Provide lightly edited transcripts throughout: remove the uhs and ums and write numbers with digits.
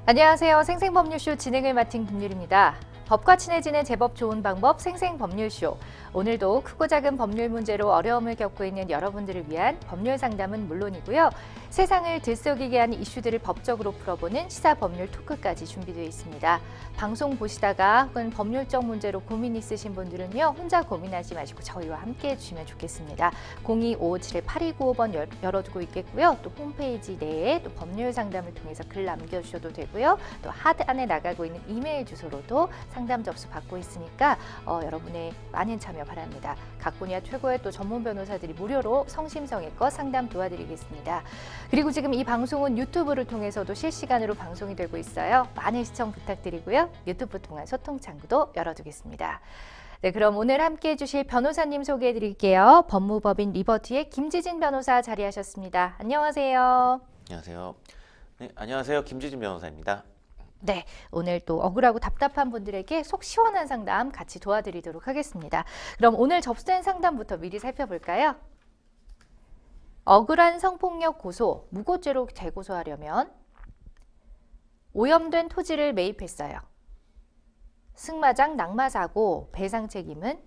안녕하세요. 생생법률쇼 진행을 맡은 김유리입니다. 법과 친해지는 제법 좋은 방법 생생법률쇼. 오늘도 크고 작은 법률 문제로 어려움을 겪고 있는 여러분들을 위한 법률 상담은 물론이고요. 세상을 들썩이게 하는 이슈들을 법적으로 풀어보는 시사법률 토크까지 준비되어 있습니다. 방송 보시다가 혹은 법률적 문제로 고민 있으신 분들은요. 혼자 고민하지 마시고 저희와 함께 해주시면 좋겠습니다. 02-557-8295번 열어두고 있겠고요. 또 홈페이지 내에 또 법률 상담을 통해서 글 남겨주셔도 되고요. 또 하단에 나가고 있는 이메일 주소로도 상담 접수 받고 있으니까 여러분의 많은 참여 바랍니다. 각 분야 최고의 또 전문 변호사들이 무료로 성심성의껏 상담 도와드리겠습니다. 그리고 지금 이 방송은 유튜브를 통해서도 실시간으로 방송이 되고 있어요. 많은 시청 부탁드리고요. 유튜브 통한 소통 창구도 열어두겠습니다. 네, 그럼 오늘 함께해 주실 변호사님 소개해 드릴게요. 법무법인 리버티의 김지진 변호사 자리하셨습니다. 안녕하세요. 안녕하세요. 네, 안녕하세요. 김지진 변호사입니다. 네, 오늘 또 억울하고 답답한 분들에게 속 시원한 상담 같이 도와드리도록 하겠습니다. 그럼 오늘 접수된 상담부터 미리 살펴볼까요? 억울한 성폭력 고소, 무고죄로 재고소하려면 오염된 토지를 매입했어요. 승마장 낙마사고, 배상 책임은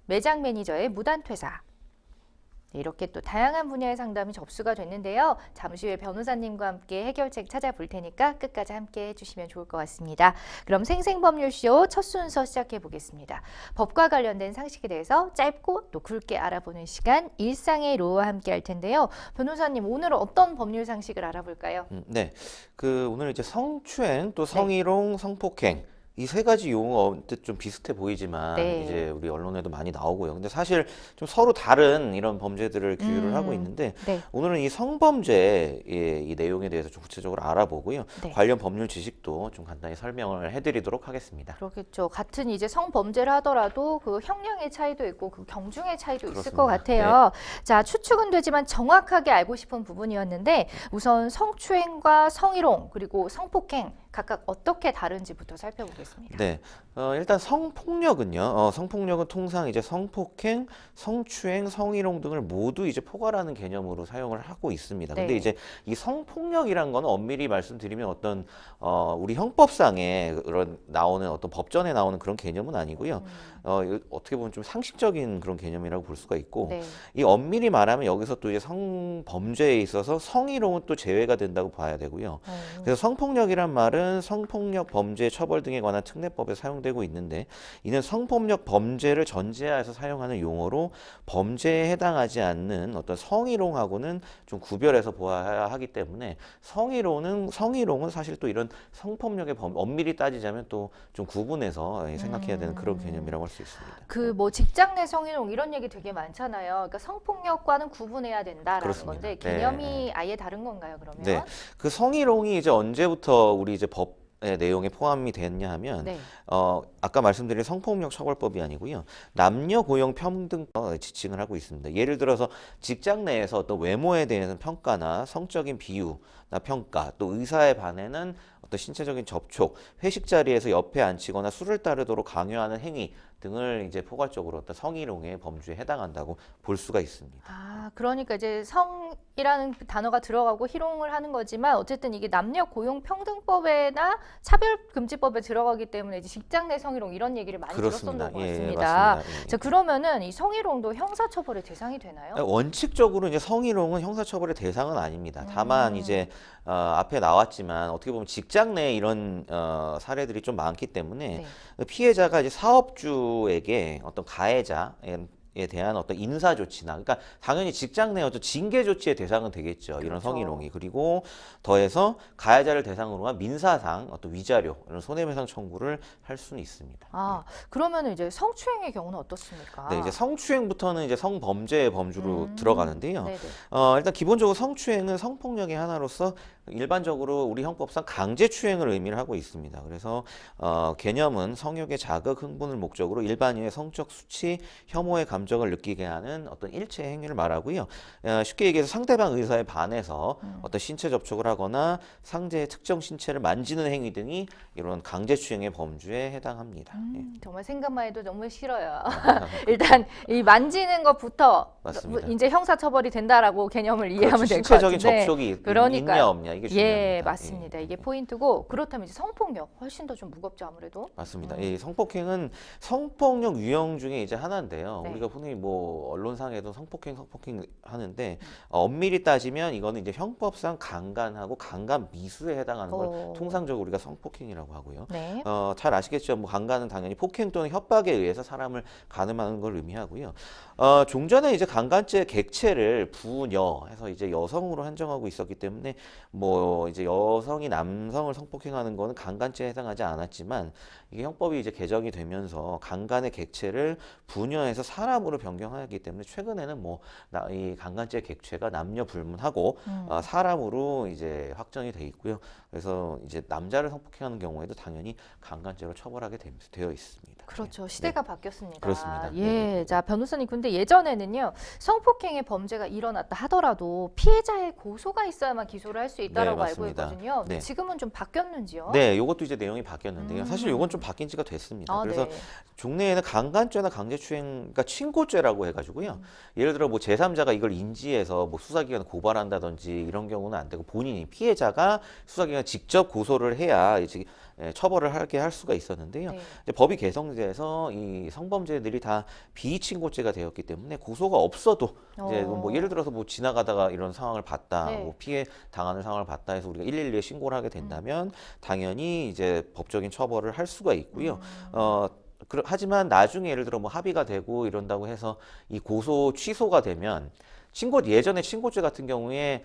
매장 매니저의 무단 퇴사. 이렇게 또 다양한 분야의 상담이 접수가 됐는데요. 잠시 후에 변호사님과 함께 해결책 찾아볼 테니까 끝까지 함께 해주시면 좋을 것 같습니다. 그럼 생생법률쇼 첫 순서 시작해 보겠습니다. 법과 관련된 상식에 대해서 짧고 또 굵게 알아보는 시간, 일상의 로와 함께 할 텐데요. 변호사님, 오늘은 어떤 법률 상식을 알아볼까요? 네, 오늘 이제 성추행, 또 성희롱, 성폭행 이 세 가지 용어가 언뜻 좀 비슷해 보이지만 이제 우리 언론에도 많이 나오고요. 근데 사실 좀 서로 다른 이런 범죄들을 규율을 하고 있는데 오늘은 이 성범죄의 이 내용에 대해서 좀 구체적으로 알아보고요. 관련 법률 지식도 좀 간단히 설명을 해드리도록 하겠습니다. 그렇겠죠. 같은 이제 성범죄를 하더라도 그 형량의 차이도 있고 그 경중의 차이도 있을 것 같아요. 자, 추측은 되지만 정확하게 알고 싶은 부분이었는데 우선 성추행과 성희롱 그리고 성폭행 각각 어떻게 다른지부터 살펴보겠습니다. 네, 일단 성폭력은요. 성폭력은 통상 이제 성폭행, 성추행, 성희롱 등을 모두 이제 포괄하는 개념으로 사용을 하고 있습니다. 근데 이제 이 성폭력이란 거는 엄밀히 말씀드리면 어떤 우리 형법상에 그런 나오는 어떤 법전에 나오는 그런 개념은 아니고요. 어떻게 보면 좀 상식적인 그런 개념이라고 볼 수가 있고 이 엄밀히 말하면 여기서 또 이제 성범죄에 있어서 성희롱은 또 제외가 된다고 봐야 되고요. 그래서 성폭력이란 말은 성폭력 범죄 처벌 등에 관한 특례법에 사용되고 있는데 이는 성폭력 범죄를 전제하에서 사용하는 용어로 범죄에 해당하지 않는 어떤 성희롱하고는 좀 구별해서 보아야 하기 때문에 성희롱은 사실 또 이런 성폭력의 엄밀히 따지자면 또 좀 구분해서 생각해야 되는 그런 개념이라고 할 수 있습니다. 그 뭐 직장 내 성희롱 이런 얘기 되게 많잖아요. 그러니까 성폭력과는 구분해야 된다라는 그렇습니다. 건데 개념이 아예 다른 건가요, 그러면? 네, 그 성희롱이 이제 언제부터 우리 이제 법의 내용에 포함이 됐냐 하면 아까 말씀드린 성폭력 처벌법이 아니고요. 남녀 고용 평등법 지칭을 하고 있습니다. 예를 들어서 직장 내에서 어떤 외모에 대한 평가나 성적인 비유나 평가, 또 의사에 반해는 어떤 신체적인 접촉, 회식 자리에서 옆에 앉히거나 술을 따르도록 강요하는 행위 등을 이제 포괄적으로 어떤 성희롱의 범주에 해당한다고 볼 수가 있습니다. 아, 그러니까 이제 성이라는 단어가 들어가고 희롱을 하는 거지만 어쨌든 이게 남녀 고용 평등법에나 차별금지법에 들어가기 때문에 이제 직장 내 성희롱 이런 얘기를 많이 들었었던 것 같습니다. 맞습니다. 자, 그러면은 이 성희롱도 형사처벌의 대상이 되나요? 원칙적으로 이제 성희롱은 형사처벌의 대상은 아닙니다. 다만 이제 앞에 나왔지만 어떻게 보면 직장 내에 이런 사례들이 좀 많기 때문에 피해자가 이제 사업주에게 어떤 가해자에 대한 어떤 인사 조치나, 그러니까 당연히 직장 내 어떤 징계 조치의 대상은 되겠죠. 이런 성희롱이. 그리고 더해서 가해자를 대상으로 한 민사상 어떤 위자료, 이런 손해배상 청구를 할 수는 있습니다. 아, 그러면 이제 성추행의 경우는 어떻습니까? 네, 이제 성추행부터는 이제 성범죄의 범주로 들어가는데요. 일단 기본적으로 성추행은 성폭력의 하나로서 일반적으로 우리 형법상 강제추행을 의미를 하고 있습니다. 그래서 개념은 성욕의 자극, 흥분을 목적으로 일반인의 성적 수치, 혐오의 감정을 느끼게 하는 어떤 일체 행위를 말하고요. 쉽게 얘기해서 상대방 의사에 반해서 어떤 신체 접촉을 하거나 상대의 특정 신체를 만지는 행위 등이 이런 강제추행의 범주에 해당합니다. 정말 생각만 해도 너무 싫어요. 일단 이 만지는 것부터 맞습니다. 이제 형사처벌이 된다라고 개념을 이해하면 그렇죠. 될 것 같은데. 신체적인 접촉이 그러니까요. 있냐 없냐 이게 중요합니다. 예, 맞습니다. 이게 포인트고 그렇다면 이제 성폭력 훨씬 더 좀 무겁죠 아무래도. 맞습니다. 이 성폭행은 성폭력 유형 중에 이제 하나인데요. 네. 우리가 흔히 뭐 언론상에도 성폭행 하는데 엄밀히 따지면 이거는 이제 형법상 강간하고 강간 미수에 해당하는 걸 통상적으로 우리가 성폭행이라고 하고요. 네. 잘 아시겠죠? 뭐 강간은 당연히 폭행 또는 협박에 의해서 사람을 가늠하는 걸 의미하고요. 종전에 이제 강간죄 객체를 부녀해서 이제 여성으로 한정하고 있었기 때문에 뭐 이제 여성이 남성을 성폭행하는 거는 강간죄에 해당하지 않았지만 이게 형법이 이제 개정이 되면서 강간의 객체를 부녀해서 사람으로 변경하기 때문에 최근에는 뭐 이 강간죄 객체가 남녀 불문하고 사람으로 이제 확정이 돼 있고요. 그래서 이제 남자를 성폭행하는 경우에도 당연히 강간죄로 처벌하게 되어 있습니다. 그렇죠. 시대가 바뀌었습니다. 그렇습니다. 예, 네. 자 변호사님, 근데 예전에는요 성폭행의 범죄가 일어났다 하더라도 피해자의 고소가 있어야만 기소를 할 수 있다라고 알고 맞습니다. 있거든요. 네. 지금은 좀 바뀌었는지요? 네, 이것도 이제 내용이 바뀌었는데요. 사실 이건 좀 바뀐 지가 됐습니다. 그래서 네. 종래에는 강간죄나 강제추행, 그러니까 친고죄라고 해가지고요. 예를 들어 뭐 제3자가 이걸 인지해서 뭐 수사기관에 고발한다든지 이런 경우는 안 되고 본인이 피해자가 수사기관에 직접 고소를 해야 이제 처벌을 하게 할 수가 있었는데요. 네. 이제 법이 개정돼서 이 성범죄들이 다 비친고죄가 되었기 때문에 고소가 없어도 이제 뭐 예를 들어서 뭐 지나가다가 이런 상황을 봤다, 네. 뭐 피해 당하는 상황을 봤다 해서 우리가 112에 신고를 하게 된다면 당연히 이제 법적인 처벌을 할 수가 있고요. 하지만 나중에 예를 들어 뭐 합의가 되고 이런다고 해서 이 고소 취소가 되면 예전에 친고죄 같은 경우에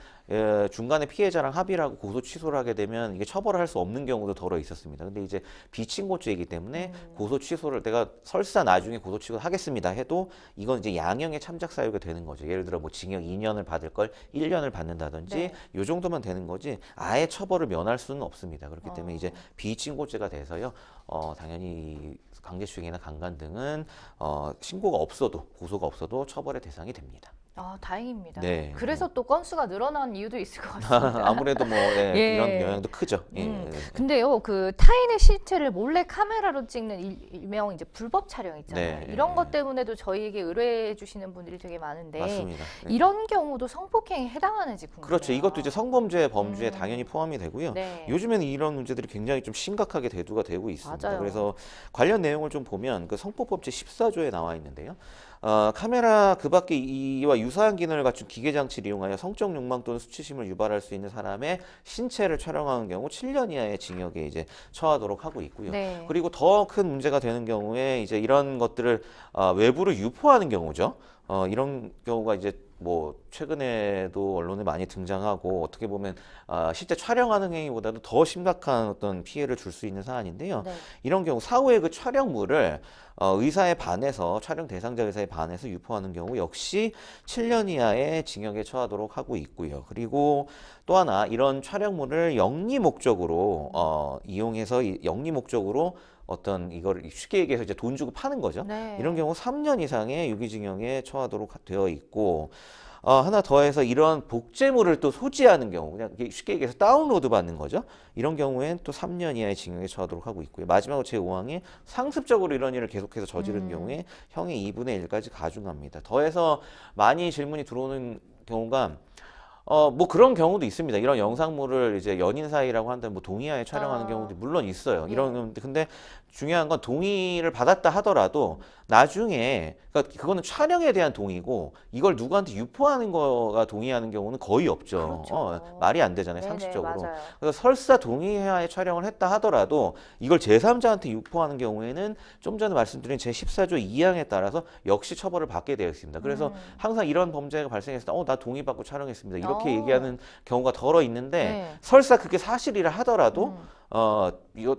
중간에 피해자랑 합의를 하고 고소 취소를 하게 되면 이게 처벌을 할 수 없는 경우도 더러 있었습니다. 근데 이제 비친고죄이기 때문에 고소 취소를 내가 설사 나중에 고소 취소를 하겠습니다 해도 이건 이제 양형의 참작 사유가 되는 거죠. 예를 들어 뭐 징역 2년을 받을 걸 1년을 받는다든지 네. 요 정도만 되는 거지 아예 처벌을 면할 수는 없습니다. 그렇기 때문에 이제 비친고죄가 돼서요. 당연히 강제추행이나 강간 등은 신고가 없어도 고소가 없어도 처벌의 대상이 됩니다. 다행입니다. 네. 그래서 또 건수가 늘어난 이유도 있을 것 같습니다. 아무래도 뭐 예. 이런 영향도 크죠. 근데요, 그 타인의 시체를 몰래 카메라로 찍는 일명 이제 불법 촬영 있잖아요. 네. 이런 것 때문에도 저희에게 의뢰해 주시는 분들이 되게 많은데 맞습니다. 네. 이런 경우도 성폭행에 해당하는지 궁금해요. 그렇죠. 이것도 이제 성범죄 범주에 당연히 포함이 되고요. 네. 요즘에는 이런 문제들이 굉장히 좀 심각하게 대두가 되고 있습니다. 맞아요. 그래서 관련 내용을 좀 보면 그 성폭법 제14조에 나와 있는데요. 카메라 그 밖에 이와 유사한 기능을 갖춘 기계 장치를 이용하여 성적 욕망 또는 수치심을 유발할 수 있는 사람의 신체를 촬영하는 경우 7년 이하의 징역에 이제 처하도록 하고 있고요. 네. 그리고 더 큰 문제가 되는 경우에 이제 이런 것들을 외부로 유포하는 경우죠. 이런 경우가 이제 뭐 최근에도 언론에 많이 등장하고 어떻게 보면 실제 촬영하는 행위보다도 더 심각한 어떤 피해를 줄 수 있는 사안인데요. 네. 이런 경우 사후에 그 촬영물을 의사에 반해서 촬영 대상자 의사에 반해서 유포하는 경우 역시 7년 이하의 징역에 처하도록 하고 있고요. 그리고 또 하나 이런 촬영물을 영리 목적으로 이용해서 영리 목적으로 어떤 이걸 쉽게 얘기해서 이제 돈 주고 파는 거죠. 네. 이런 경우 3년 이상의 유기징역에 처하도록 되어 있고 하나 더해서 이런 복제물을 또 소지하는 경우 그냥 쉽게 얘기해서 다운로드 받는 거죠. 이런 경우엔 또 3년 이하의 징역에 처하도록 하고 있고요. 마지막으로 제5항에 상습적으로 이런 일을 계속해서 저지른 경우에 형의 2분의 1까지 가중합니다. 더해서 많이 질문이 들어오는 경우가 뭐 그런 경우도 있습니다. 이런 영상물을 이제 연인 사이라고 한다면 뭐 동의하에 촬영하는 경우도 물론 있어요. 이런 근데 중요한 건 동의를 받았다 하더라도 나중에 그러니까 그거는 촬영에 대한 동의고 이걸 누구한테 유포하는 거가 동의하는 경우는 거의 없죠. 그렇죠. 말이 안 되잖아요, 네네, 상식적으로. 맞아요. 그래서 설사 동의하에 촬영을 했다 하더라도 이걸 제3자한테 유포하는 경우에는 좀 전에 말씀드린 제14조 2항에 따라서 역시 처벌을 받게 되어 있습니다. 그래서 항상 이런 범죄가 발생했을 때 나 동의받고 촬영했습니다. 이렇게 얘기하는 경우가 덜어 있는데 네. 설사 그게 사실이라 하더라도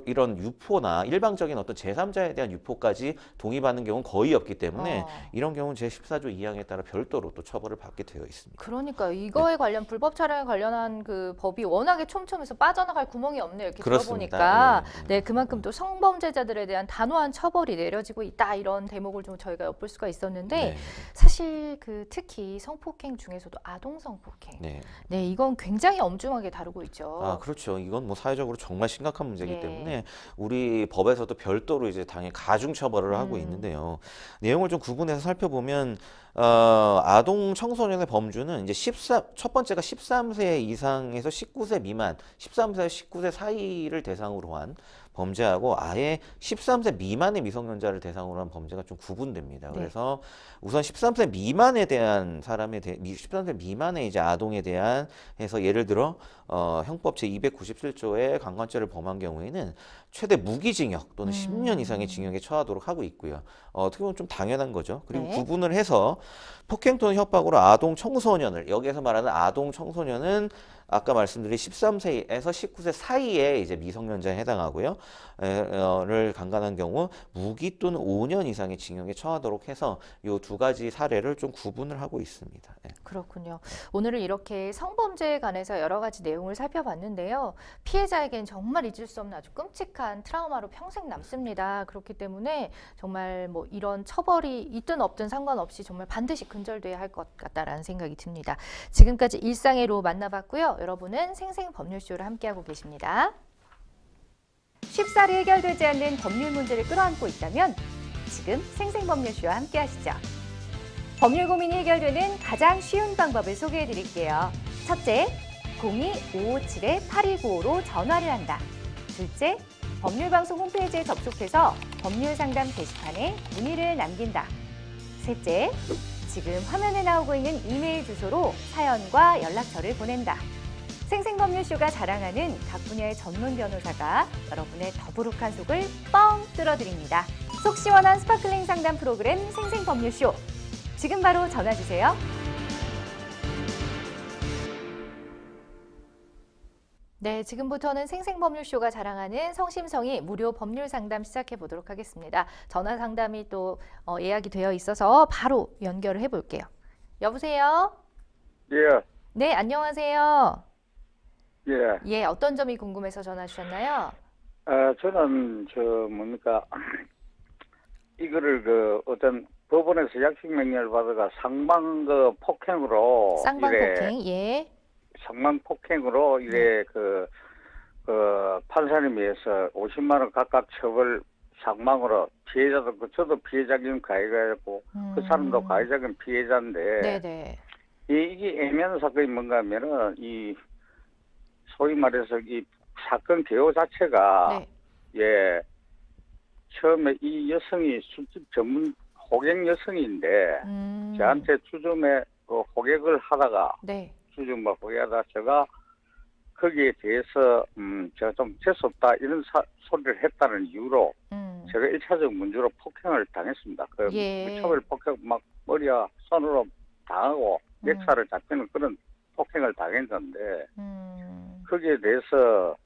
이런 유포나 일방적인 어떤 제3자에 대한 유포까지 동의받는 경우는 거의 없기 때문에 이런 경우는 제14조 2항에 따라 별도로 또 처벌을 받게 되어 있습니다. 그러니까요. 이거에 관련 불법 촬영에 관련한 그 법이 워낙에 촘촘해서 빠져나갈 구멍이 없네요. 이렇게 그렇습니다. 들어보니까 예. 네, 그만큼 또 성범죄자들에 대한 단호한 처벌이 내려지고 있다 이런 대목을 좀 저희가 엿볼 수가 있었는데 네. 사실 그 특히 성폭행 중에서도 아동 성폭행 네. 네, 이건 굉장히 엄중하게 다루고 있죠. 그렇죠. 이건 뭐 사회적으로 정말 심각한 문제이기 예. 때문에 우리 법에서도 별도로 이제 당연히 가중 처벌을 하고 있는데요. 내용을 좀 구분해서 살펴보면 아동 청소년의 범주는 이제 첫 번째가 13세 이상에서 19세 미만, 13세에서 19세 사이를 대상으로 한 범죄하고 아예 13세 미만의 미성년자를 대상으로 한 범죄가 좀 구분됩니다. 네. 그래서 우선 13세 미만에 대한 13세 미만의 이제 아동에 대한 해서 예를 들어 형법 제 297조의 강간죄를 범한 경우에는 최대 무기징역 또는 10년 이상의 징역에 처하도록 하고 있고요. 어떻게 보면 좀 당연한 거죠. 그리고 네. 구분을 해서 폭행 또는 협박으로 아동 청소년을 여기에서 말하는 아동 청소년은 아까 말씀드린 13세에서 19세 사이에 이제 미성년자에 해당하고요. 를 강간한 경우 무기 또는 5년 이상의 징역에 처하도록 해서 이 두 가지 사례를 좀 구분을 하고 있습니다. 예. 그렇군요. 오늘은 이렇게 성범죄에 관해서 여러 가지 내용을 살펴봤는데요. 피해자에겐 정말 잊을 수 없는 아주 끔찍한 트라우마로 평생 남습니다. 그렇기 때문에 정말 뭐 이런 처벌이 있든 없든 상관없이 정말 반드시 근절돼야 할 것 같다라는 생각이 듭니다. 지금까지 일상의로 만나봤고요. 여러분은 생생법률쇼를 함께하고 계십니다. 쉽사리 해결되지 않는 법률 문제를 끌어안고 있다면 지금 생생법률쇼와 함께하시죠. 법률 고민이 해결되는 가장 쉬운 방법을 소개해 드릴게요. 첫째, 02-557-8295로 전화를 한다. 둘째, 법률방송 홈페이지에 접속해서 법률상담 게시판에 문의를 남긴다. 셋째, 지금 화면에 나오고 있는 이메일 주소로 사연과 연락처를 보낸다. 생생법률쇼가 자랑하는 각 분야의 전문 변호사가 여러분의 더부룩한 속을 뻥 뚫어드립니다. 속 시원한 스파클링 상담 프로그램 생생법률쇼. 지금 바로 전화 주세요. 네, 지금부터는 생생법률쇼가 자랑하는 성심성의 무료 법률 상담 시작해 보도록 하겠습니다. 전화 상담이 또 예약이 되어 있어서 바로 연결을 해볼게요. 여보세요? 예, 네, 안녕하세요. 예. 예, 어떤 점이 궁금해서 전화 주셨나요? 저는, 이거를 어떤 법원에서 약식 명령을 받아가 상방 폭행으로. 쌍방폭행, 예. 상방 폭행으로, 판사님에 의해서 50만원 각각 처벌 상방으로 피해자도, 저도 피해자긴 가해자였고, 그 사람도 가해자긴 피해자인데. 네네. 이게 애매한 사건이 뭔가 하면은, 소위 말해서 이 사건 개요 자체가. 네. 예, 처음에 이 여성이 술집 전문 호객 여성인데, 저한테 주점에 호객을 하다가, 네. 주점을 호객하다가 제가 거기에 대해서, 제가 좀 재수없다, 이런 소리를 했다는 이유로, 제가 1차적 문제로 폭행을 당했습니다. 예. 무차별 폭행, 막 머리와 손으로 당하고, 멱살을 잡히는 그런 폭행을 당했는데, 거기에 대해서,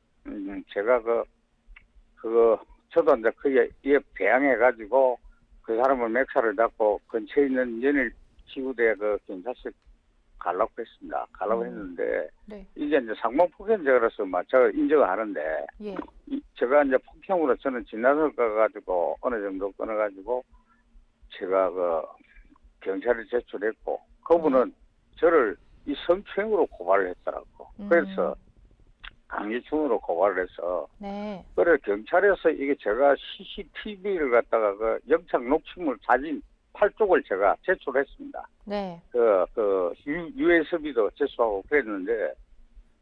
제가 저도 이제 그에 대항해가지고 그 사람을 멱살을 잡고 근처에 있는 연일지구대 경찰서 가려고 했습니다. 가려고 했는데, 네. 이게 이제 상방폭행죄로서 제가 인정을 하는데, 예. 제가 이제 폭행으로 저는 진단을 가가지고 어느 정도 끊어가지고 제가 경찰에 제출했고, 그분은 저를 이 성추행으로 고발을 했더라고. 그래서 강요충으로 고발을 해서. 네. 그래, 경찰에서 이게 제가 CCTV를 갖다가 영상 녹취물 사진 8쪽을 제가 제출했습니다. 네. USB도 제출하고 그랬는데,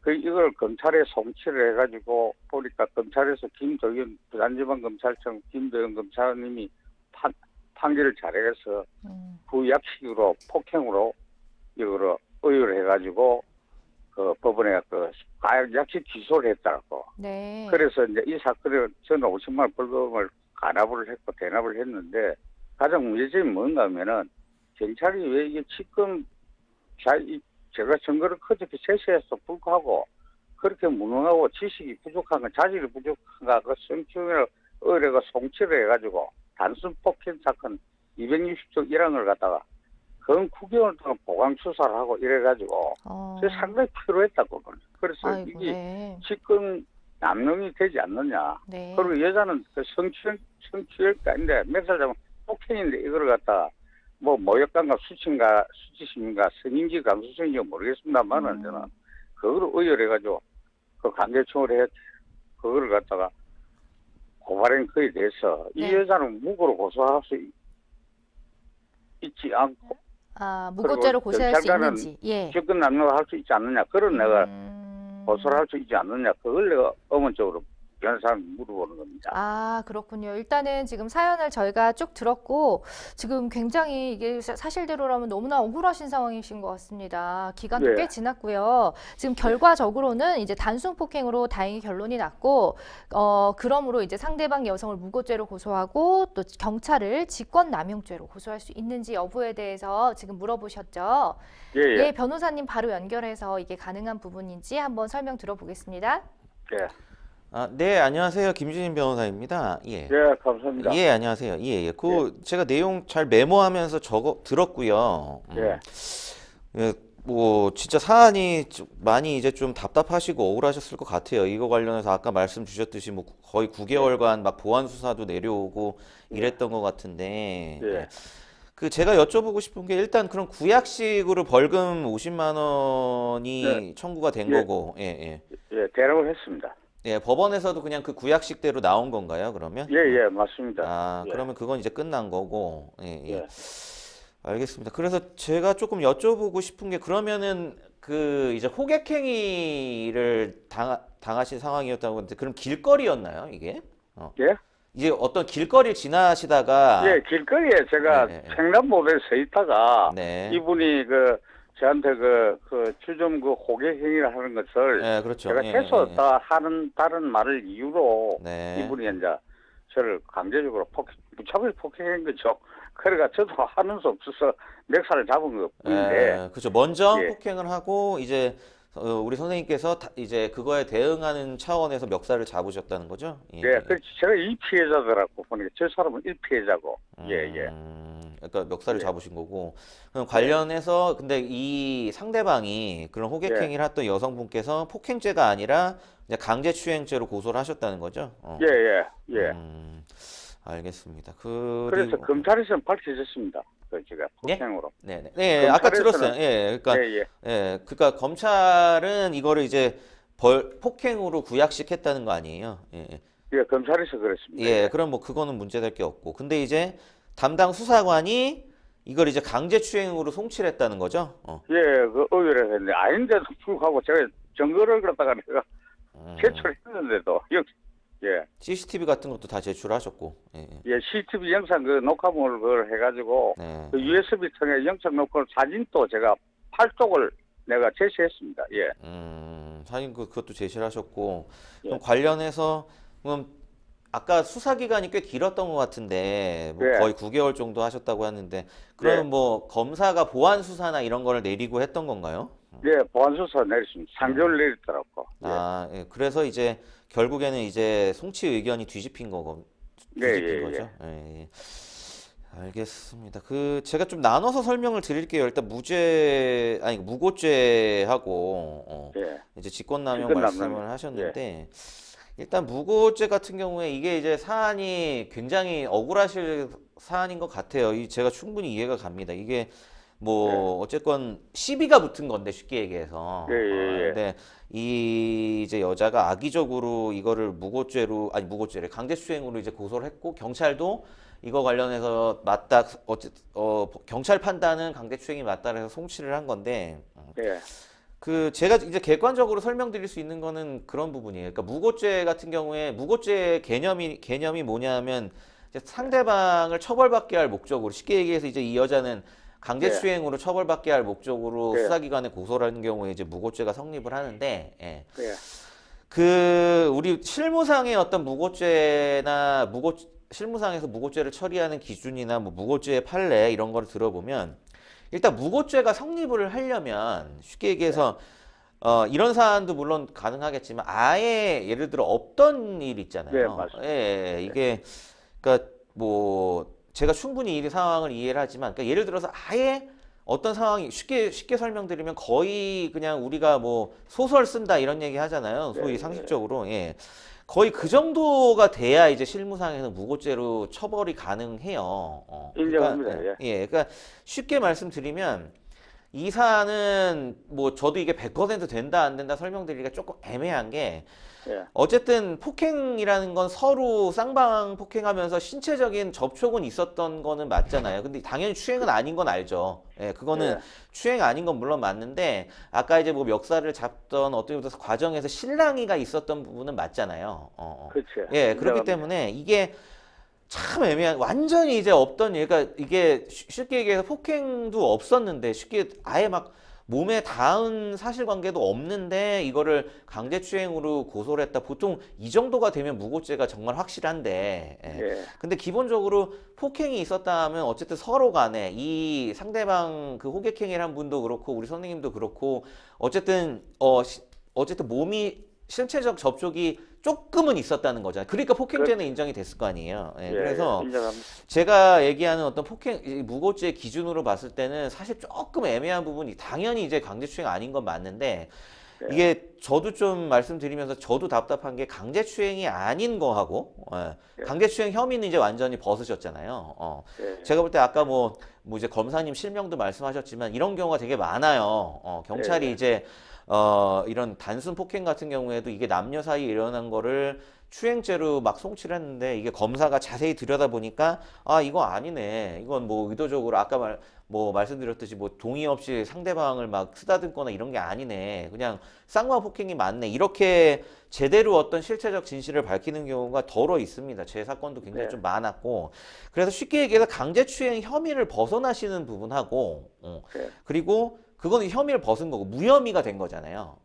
이걸 검찰에 송치를 해가지고 보니까 검찰에서 김도현 부산지방검찰청 김도현 검사님이 판결을 잘해서 부약식으로 폭행으로 이거로 의율을 해가지고 법원에 약식 기소를 했다고. 네. 그래서 이제 이 사건을 저는 50만 원 벌금을 간압을 했고 대납을 했는데, 가장 문제점이 뭔가 하면은 경찰이 왜 이게 지금 제가 증거를 그저께 제시해서 불구하고 그렇게 무능하고 지식이 부족한 건 자질이 부족한가 그 성추행을 의뢰가 송치를 해가지고 단순 폭행 사건 260조 1항을 갖다가 건 9개월 동안 보강 수사를 하고 이래가지고 저 상당히 필요했다고. 그래서 아이고, 이게 네. 지금 남용이 되지 않느냐. 네. 그리고 여자는 성추행이 아닌데 멱살 잡으면 폭행인데 이걸 갖다가 모욕감과 수치심인가 성인지 감수성인지 모르겠습니다만은 저는 그거를 의열해가지고 강제충을 그거를 갖다가 고발인 거에 대해서 이 네. 여자는 무고로 고소할 수 있지 않고 아, 무고죄로 그리고 고소할 수 경찰관은 있는지. 예. 접근 남용할 수 있지 않느냐 그런 내가 음. 고소를 할 수 있지 않느냐 그걸 내가 의문적으로 변호사한테 물어보는 겁니다. 아, 그렇군요. 일단은 지금 사연을 저희가 쭉 들었고, 지금 굉장히 이게 사실대로라면 너무나 억울하신 상황이신 것 같습니다. 기간도 네. 꽤 지났고요. 지금 결과적으로는 이제 단순 폭행으로 다행히 결론이 났고, 그러므로 이제 상대방 여성을 무고죄로 고소하고 또 경찰을 직권남용죄로 고소할 수 있는지 여부에 대해서 지금 물어보셨죠? 예, 예. 예, 변호사님 바로 연결해서 이게 가능한 부분인지 한번 설명 들어보겠습니다. 예. 아, 네, 안녕하세요. 김준인 변호사입니다. 예. 예, 감사합니다. 예, 안녕하세요. 예, 예. 제가 내용 잘 메모하면서 들었고요. 예. 예, 뭐 진짜 사안이 많이 이제 좀 답답하시고 억울하셨을 것 같아요. 이거 관련해서 아까 말씀 주셨듯이 뭐 거의 9개월간 막 보안 수사도 내려오고 이랬던 것 같은데. 예. 그 제가 여쭤보고 싶은 게 일단 그런 구약식으로 벌금 50만 원이 네. 청구가 된 예. 거고. 예, 예. 예, 대답을 했습니다. 예, 법원에서도 그냥 그 구약식대로 나온 건가요, 그러면? 예, 예, 맞습니다. 아, 예. 그러면 그건 이제 끝난 거고. 예, 예. 예. 알겠습니다. 그래서 제가 조금 여쭤보고 싶은 게 그러면은 그 이제 호객행위를 당하신 상황이었다고 하는데 그럼 길거리였나요, 이게? 예? 이제 어떤 길거리를 지나시다가 예, 길거리에 제가 예, 예, 예. 횡단보도에 서 있다가 네. 이분이 저한테 주점 호객 행위를 하는 것을 예, 그렇죠. 제가 예, 해서 예, 예. 하는 다른 말을 이유로 네. 이분이 이제 저를 강제적으로 무차별 폭행한 거죠. 그러니까 저도 하는 수 없어서 멱살을 잡은 것 뿐인데 예, 그렇죠. 먼저 예. 폭행을 하고 이제 우리 선생님께서 이제 그거에 대응하는 차원에서 멱살을 잡으셨다는 거죠? 예, 예, 예. 그 제가 이 피해자더라고 보니까 저 사람은 1피해자고 예, 예. 그러니까 멱살을 예. 잡으신 거고 그럼 관련해서 근데 이 상대방이 그런 호객행위를 했던 여성분께서 폭행죄가 아니라 이제 강제추행죄로 고소를 하셨다는 거죠? 예, 예, 예. 알겠습니다. 그래서 검찰에서는 밝혀졌습니다. 제가 예? 폭행으로. 네네. 네, 아까 들었어요. 예, 그러니까 예, 예. 예, 그러니까 검찰은 이거를 이제 폭행으로 구약식 했다는 거 아니에요? 예, 예. 예, 검찰에서 그랬습니다. 예, 그럼 뭐 그거는 문제될 게 없고. 근데 이제 담당 수사관이 이걸 이제 강제추행으로 송치를 했다는 거죠? 예, 그 의뢰를 했는데 아닌데도 불구하고 제가 증거를 갖다가 내가 제출했는데도 예, CCTV 같은 것도 다 제출하셨고. 예, 예. 예, CCTV 영상 녹화물을 그걸 해가지고 네. 그 USB 통해 영상 녹화 사진도 제가 8쪽을 내가 제시했습니다. 예. 사진 그것도 제시를 하셨고. 예. 그럼 관련해서 그럼 아까 수사 기간이 꽤 길었던 것 같은데 뭐 네. 거의 9개월 정도 하셨다고 하는데 그러면 네. 뭐 검사가 보안 수사나 이런 거를 내리고 했던 건가요? 예, 보안수사 내렸습니다. 3개월 내렸더라고. 예. 아, 예. 그래서 이제 결국에는 이제 송치 의견이 뒤집힌 예, 거죠. 예, 예. 알겠습니다. 제가 좀 나눠서 설명을 드릴게요. 일단 무고죄하고 예. 이제 직권남용 직권남용. 말씀을 하셨는데 일단 무고죄 같은 경우에 이게 이제 사안이 굉장히 억울하실 사안인 것 같아요. 제가 충분히 이해가 갑니다. 이게 뭐 어쨌건 시비가 붙은 건데 쉽게 얘기해서. 예, 예, 예. 근데 이제 여자가 악의적으로 이거를 무고죄를 강제추행으로 이제 고소를 했고 경찰도 이거 관련해서 경찰 판단은 강제추행이 맞다 해서 송치를 한 건데 예. 제가 이제 객관적으로 설명드릴 수 있는 거는 그런 부분이에요. 그러니까 무고죄 같은 경우에 무고죄 개념이 뭐냐면 이제 상대방을 처벌받게 할 목적으로 쉽게 얘기해서 이제 이 여자는 강제추행으로 처벌받게 할 목적으로 네. 수사기관에 고소를 하는 경우에 이제 무고죄가 성립을 하는데 예. 우리 실무상의 어떤 실무상에서 무고죄를 처리하는 기준이나 뭐 무고죄의 판례 이런 거를 들어보면 일단 무고죄가 성립을 하려면 쉽게 얘기해서 이런 사안도 물론 가능하겠지만 아예 예를 들어 없던 일 있잖아요. 네, 맞습니다. 예, 이게 그러니까 뭐 제가 충분히 이 상황을 이해를 하지만 그러니까 예를 들어서 아예 어떤 상황이 쉽게 설명드리면 거의 그냥 우리가 뭐 소설 쓴다 이런 얘기 하잖아요. 소위 네, 상식적으로. 예. 거의 그 정도가 돼야 이제 실무상에서 무고죄로 처벌이 가능해요. 인정합니다. 그러니까, 예, 그러니까 쉽게 말씀드리면 이 사안은 뭐 저도 이게 100% 된다 안 된다 설명드리기가 조금 애매한 게 예. 어쨌든 폭행이라는 건 서로 쌍방 폭행하면서 신체적인 접촉은 있었던 거는 맞잖아요. 근데 당연히 추행은 아닌 건 알죠. 예, 그거는 예. 추행 아닌 건 물론 맞는데 아까 이제 뭐 멱살을 잡던 어떤 과정에서 실랑이가 있었던 부분은 맞잖아요. 그렇죠. 예, 그렇기 인정합니다. 때문에 이게 참 애매한 완전히 이제 없던 일 그러니까 이게 쉽게 얘기해서 폭행도 없었는데 쉽게 아예 막 몸에 닿은 사실관계도 없는데 이거를 강제추행으로 고소를 했다. 보통 이 정도가 되면 무고죄가 정말 확실한데 예. 예. 근데 기본적으로 폭행이 있었다 하면 어쨌든 서로 간에 이 상대방 그 호객행위를 한 분도 그렇고 우리 선생님도 그렇고 어쨌든 어쨌든 몸이 신체적 접촉이 조금은 있었다는 거잖아요. 그러니까 폭행죄는 인정이 됐을 거 아니에요. 예, 예. 그래서 인정합니다. 제가 얘기하는 어떤 폭행, 이 무고죄 기준으로 봤을 때는 사실 조금 애매한 부분이 당연히 이제 강제추행 아닌 건 맞는데 예. 이게 저도 좀 말씀드리면서 저도 답답한 게 강제추행이 아닌 거하고 예. 강제추행 혐의는 이제 완전히 벗으셨잖아요. 예. 제가 볼 때 아까 뭐 이제 검사님 실명도 말씀하셨지만 이런 경우가 되게 많아요. 경찰이 예. 이제 이런 단순 폭행 같은 경우에도 이게 남녀 사이에 일어난 거를 추행죄로 막 송치를 했는데 이게 검사가 자세히 들여다보니까 아 이거 아니네 이건 뭐 의도적으로 아까 말씀드렸듯이 뭐 동의 없이 상대방을 막 쓰다듬거나 이런 게 아니네 그냥 쌍방 폭행이 맞네 이렇게 제대로 어떤 실체적 진실을 밝히는 경우가 덜어 있습니다. 제 사건도 굉장히 네. 좀 많았고 그래서 쉽게 얘기해서 강제추행 혐의를 벗어나시는 부분하고 네. 그리고 그거는 혐의를 벗은 거고 무혐의가 된 거잖아요.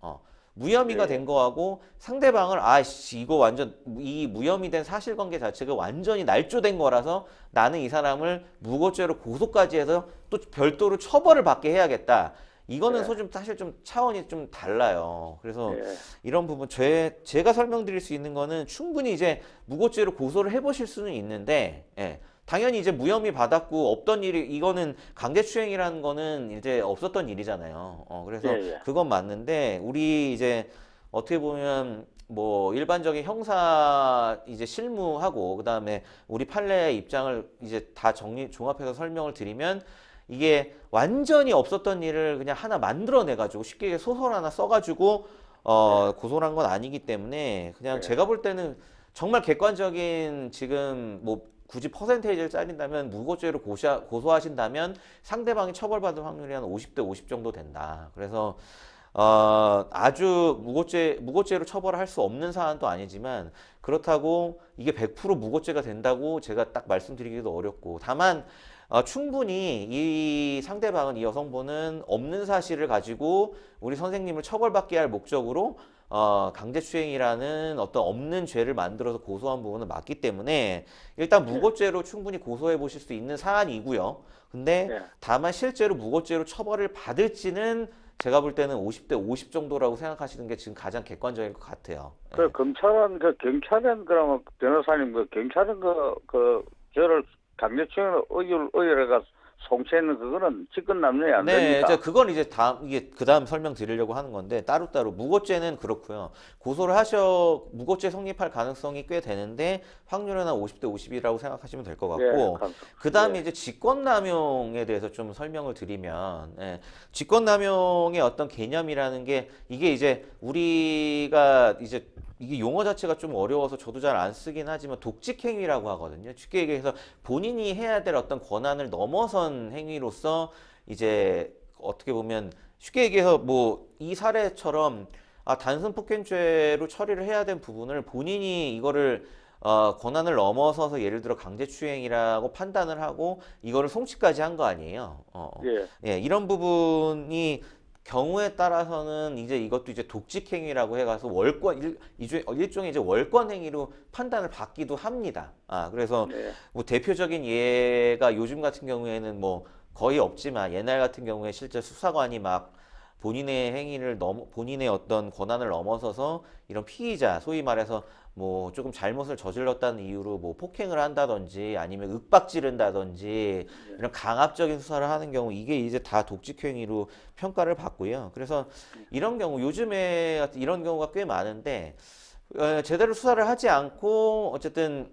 무혐의가 네. 된 거하고 상대방을 아씨 이거 완전 이 무혐의 된 사실관계 자체가 완전히 날조된 거라서 나는 이 사람을 무고죄로 고소까지 해서 또 별도로 처벌을 받게 해야겠다. 이거는 네. 사실 좀 차원이 좀 달라요. 그래서 예. 이런 부분 제가 설명드릴 수 있는 거는 충분히 이제 무고죄로 고소를 해보실 수는 있는데 예. 당연히 이제 무혐의 받았고 없던 일이 이거는 강제추행이라는 거는 이제 없었던 일이잖아요. 그래서 예, 예. 그건 맞는데 우리 이제 어떻게 보면 뭐 일반적인 형사 이제 실무하고 그다음에 우리 판례의 입장을 이제 다 종합해서 설명을 드리면 이게 완전히 없었던 일을 그냥 하나 만들어내 가지고 쉽게 소설 하나 써 가지고 고소를 한 건 아니기 때문에 그냥 네. 제가 볼 때는 정말 객관적인 지금 뭐 굳이 퍼센테이지를 짜린다면 무고죄로 고소하신다면 상대방이 처벌받을 확률이 한 50대 50 정도 된다. 그래서 아주 무고죄로 처벌할 수 없는 사안도 아니지만 그렇다고 이게 100% 무고죄가 된다고 제가 딱 말씀드리기도 어렵고 다만 충분히 이 상대방은 이 여성분은 없는 사실을 가지고 우리 선생님을 처벌받게 할 목적으로 강제추행이라는 어떤 없는 죄를 만들어서 고소한 부분은 맞기 때문에 일단 무고죄로 충분히 고소해 보실 수 있는 사안이고요. 근데 네. 다만 실제로 무고죄로 처벌을 받을지는 제가 볼 때는 50대 50 정도라고 생각하시는 게 지금 가장 객관적인 것 같아요. 그 검찰은 경찰은 그러면 변호사님 경찰은 저를 강제추행으로 의율해가 송치했는 그거는 직권 남용이 안 네, 됩니까? 그건 이제 이게 그 다음 설명드리려고 하는 건데 따로따로 무고죄는 그렇고요. 고소를 무고죄 성립할 가능성이 꽤 되는데 확률은 한 50대 50이라고 생각하시면 될 것 같고 그 다음에 이제 직권남용에 대해서 좀 설명을 드리면 직권남용의 어떤 개념이라는 게 이게 이제 우리가 이제 이게 용어 자체가 좀 어려워서 저도 잘 안 쓰긴 하지만 독직행위라고 하거든요. 쉽게 얘기해서 본인이 해야 될 어떤 권한을 넘어선 행위로서 이제 어떻게 보면 쉽게 얘기해서 뭐 이 사례처럼 단순 폭행죄로 처리를 해야 된 부분을 본인이 이거를 권한을 넘어서서 예를 들어 강제추행이라고 판단을 하고 이거를 송치까지 한 거 아니에요. 예. 이런 부분이 경우에 따라서는 이제 이것도 이제 독직행위라고 해가서 일종의 이제 월권 행위로 판단을 받기도 합니다. 그래서 예. 뭐 대표적인 예가 요즘 같은 경우에는 뭐 거의 없지만 옛날 같은 경우에 실제 수사관이 막 본인의 어떤 권한을 넘어서서 이런 피의자, 소위 말해서 뭐 조금 잘못을 저질렀다는 이유로 뭐 폭행을 한다든지 아니면 윽박지른다든지 이런 강압적인 수사를 하는 경우 이게 이제 다 독직행위로 평가를 받고요. 그래서 이런 경우 요즘에 이런 경우가 꽤 많은데 제대로 수사를 하지 않고 어쨌든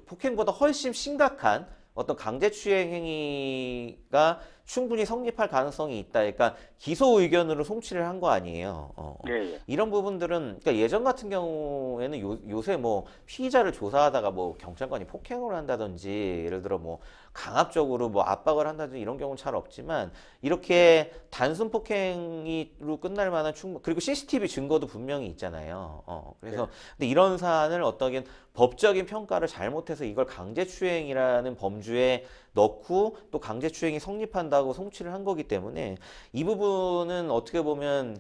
폭행보다 훨씬 심각한 어떤 강제추행 행위가 충분히 성립할 가능성이 있다. 그러니까 기소 의견으로 송치를 한 거 아니에요. 예, 예. 이런 부분들은 그러니까 예전 같은 경우에는 요새 뭐 피의자를 조사하다가 뭐 경찰관이 폭행을 한다든지 예를 들어 뭐 강압적으로 뭐 압박을 한다든지 이런 경우는 잘 없지만 이렇게 단순 폭행으로 끝날 만한 그리고 CCTV 증거도 분명히 있잖아요. 그래서 근데 이런 사안을 어떻게 법적인 평가를 잘못해서 이걸 강제추행이라는 범주에 넣고 또 강제추행이 성립한다고 송치를 한 거기 때문에 이 부분은 어떻게 보면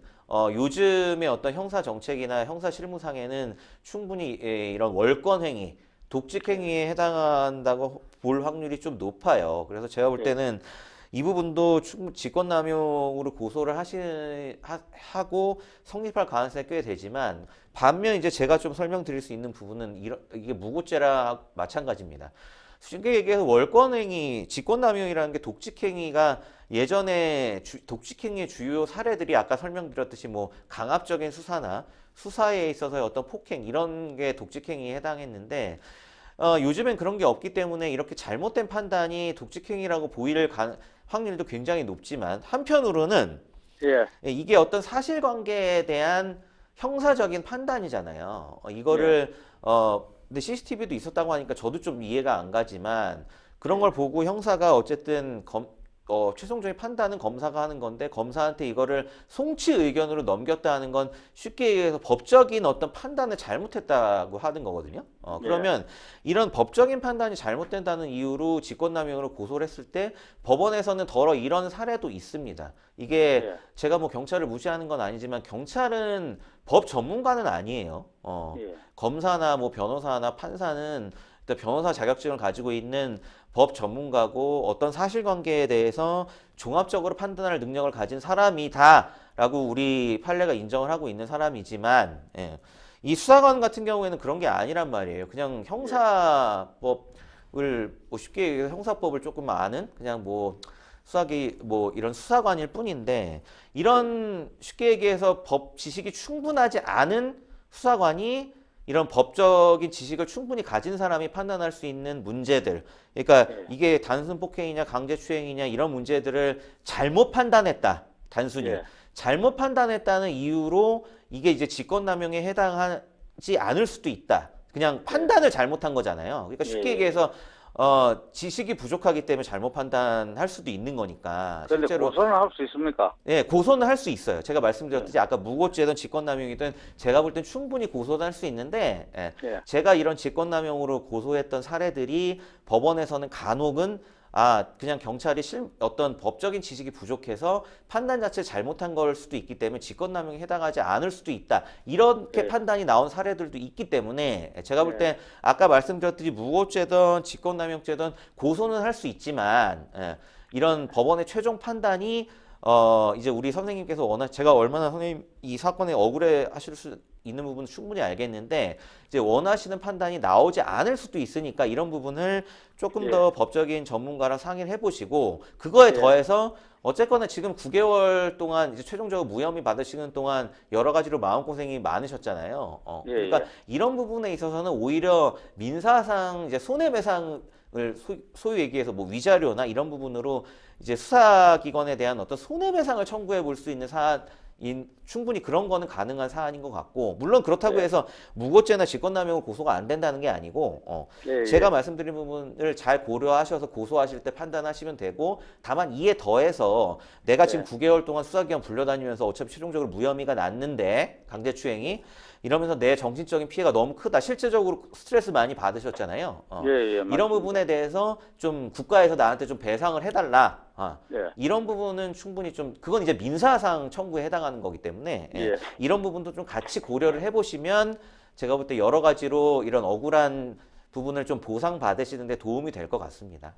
요즘의 어떤 형사 정책이나 형사 실무상에는 충분히 이런 월권행위, 독직행위에 해당한다고 볼 확률이 좀 높아요. 그래서 제가 볼 때는 이 부분도 직권남용으로 고소를 하고 성립할 가능성이 꽤 되지만 반면 이제 제가 좀 설명드릴 수 있는 부분은 이게 무고죄랑 마찬가지입니다. 쉽게 얘기해서 월권행위, 직권남용이라는 게 독직행위가 예전에 독직행위의 주요 사례들이 아까 설명드렸듯이 뭐 강압적인 수사나 수사에 있어서의 어떤 폭행 이런 게 독직행위에 해당했는데 요즘엔 그런 게 없기 때문에 이렇게 잘못된 판단이 독직행위라고 보일 확률도 굉장히 높지만 한편으로는 이게 어떤 사실관계에 대한 형사적인 판단이잖아요. 이거를 근데 CCTV도 있었다고 하니까 저도 좀 이해가 안 가지만 그런 걸 보고 형사가 어쨌든 최종적인 판단은 검사가 하는 건데 검사한테 이거를 송치 의견으로 넘겼다는 건 쉽게 얘기해서 법적인 어떤 판단을 잘못했다고 하는 거거든요. 그러면 이런 법적인 판단이 잘못된다는 이유로 직권남용으로 고소를 했을 때 법원에서는 더러 이런 사례도 있습니다. 이게 제가 뭐 경찰을 무시하는 건 아니지만 경찰은 법 전문가는 아니에요. 검사나 뭐 변호사나 판사는 일단 변호사 자격증을 가지고 있는 법 전문가고 어떤 사실관계에 대해서 종합적으로 판단할 능력을 가진 사람이다라고 우리 판례가 인정을 하고 있는 사람이지만 이 수사관 같은 경우에는 그런 게 아니란 말이에요. 그냥 형사법을 뭐 쉽게 얘기해서 형사법을 조금 아는 그냥 뭐 수사기 뭐 이런 수사관일 뿐인데 이런 쉽게 얘기해서 법 지식이 충분하지 않은 수사관이 이런 법적인 지식을 충분히 가진 사람이 판단할 수 있는 문제들, 그러니까 이게 단순 폭행이냐 강제추행이냐 이런 문제들을 잘못 판단했다. 단순히 잘못 판단했다는 이유로 이게 이제 직권남용에 해당하지 않을 수도 있다. 그냥 판단을 잘못한 거잖아요. 그러니까 쉽게 얘기해서 지식이 부족하기 때문에 잘못 판단할 수도 있는 거니까. 그런데 실제로 고소는 할 수 있습니까? 예, 고소는 할 수 있어요. 제가 말씀드렸듯이 아까 무고죄든 직권남용이든 제가 볼 땐 충분히 고소는 할 수 있는데 제가 이런 직권남용으로 고소했던 사례들이 법원에서는 간혹은 그냥 경찰이 어떤 법적인 지식이 부족해서 판단 자체를 잘못한 걸 수도 있기 때문에 직권남용에 해당하지 않을 수도 있다. 이렇게 판단이 나온 사례들도 있기 때문에 제가 볼 때 아까 말씀드렸듯이 무고죄든 직권남용죄든 고소는 할 수 있지만 이런 법원의 최종 판단이 이제 우리 선생님께서 제가 얼마나 선생님 이 사건에 억울해 하실 수 있는 부분은 충분히 알겠는데 이제 원하시는 판단이 나오지 않을 수도 있으니까 이런 부분을 조금 더 법적인 전문가랑 상의를 해보시고 그거에 더해서 어쨌거나 지금 9개월 동안 이제 최종적으로 무혐의 받으시는 동안 여러 가지로 마음고생이 많으셨잖아요. 그러니까 이런 부분에 있어서는 오히려 민사상 이제 손해배상을 소위 얘기해서 뭐 위자료나 이런 부분으로 이제 수사기관에 대한 어떤 손해배상을 청구해 볼 수 있는 충분히 그런 거는 가능한 사안인 것 같고 물론 그렇다고 해서 무고죄나 직권남용으로 고소가 안 된다는 게 아니고 제가 말씀드린 부분을 잘 고려하셔서 고소하실 때 판단하시면 되고 다만 이에 더해서 내가 지금 9개월 동안 수사기관 불려다니면서 어차피 최종적으로 무혐의가 났는데 강제추행이 이러면서 내 정신적인 피해가 너무 크다. 실제적으로 스트레스 많이 받으셨잖아요. 이런 부분에 대해서 좀 국가에서 나한테 좀 배상을 해달라. 이런 부분은 충분히 좀 그건 이제 민사상 청구에 해당하는 거기 때문에 이런 부분도 좀 같이 고려를 해보시면 제가 볼 때 여러 가지로 이런 억울한 부분을 좀 보상받으시는데 도움이 될 것 같습니다.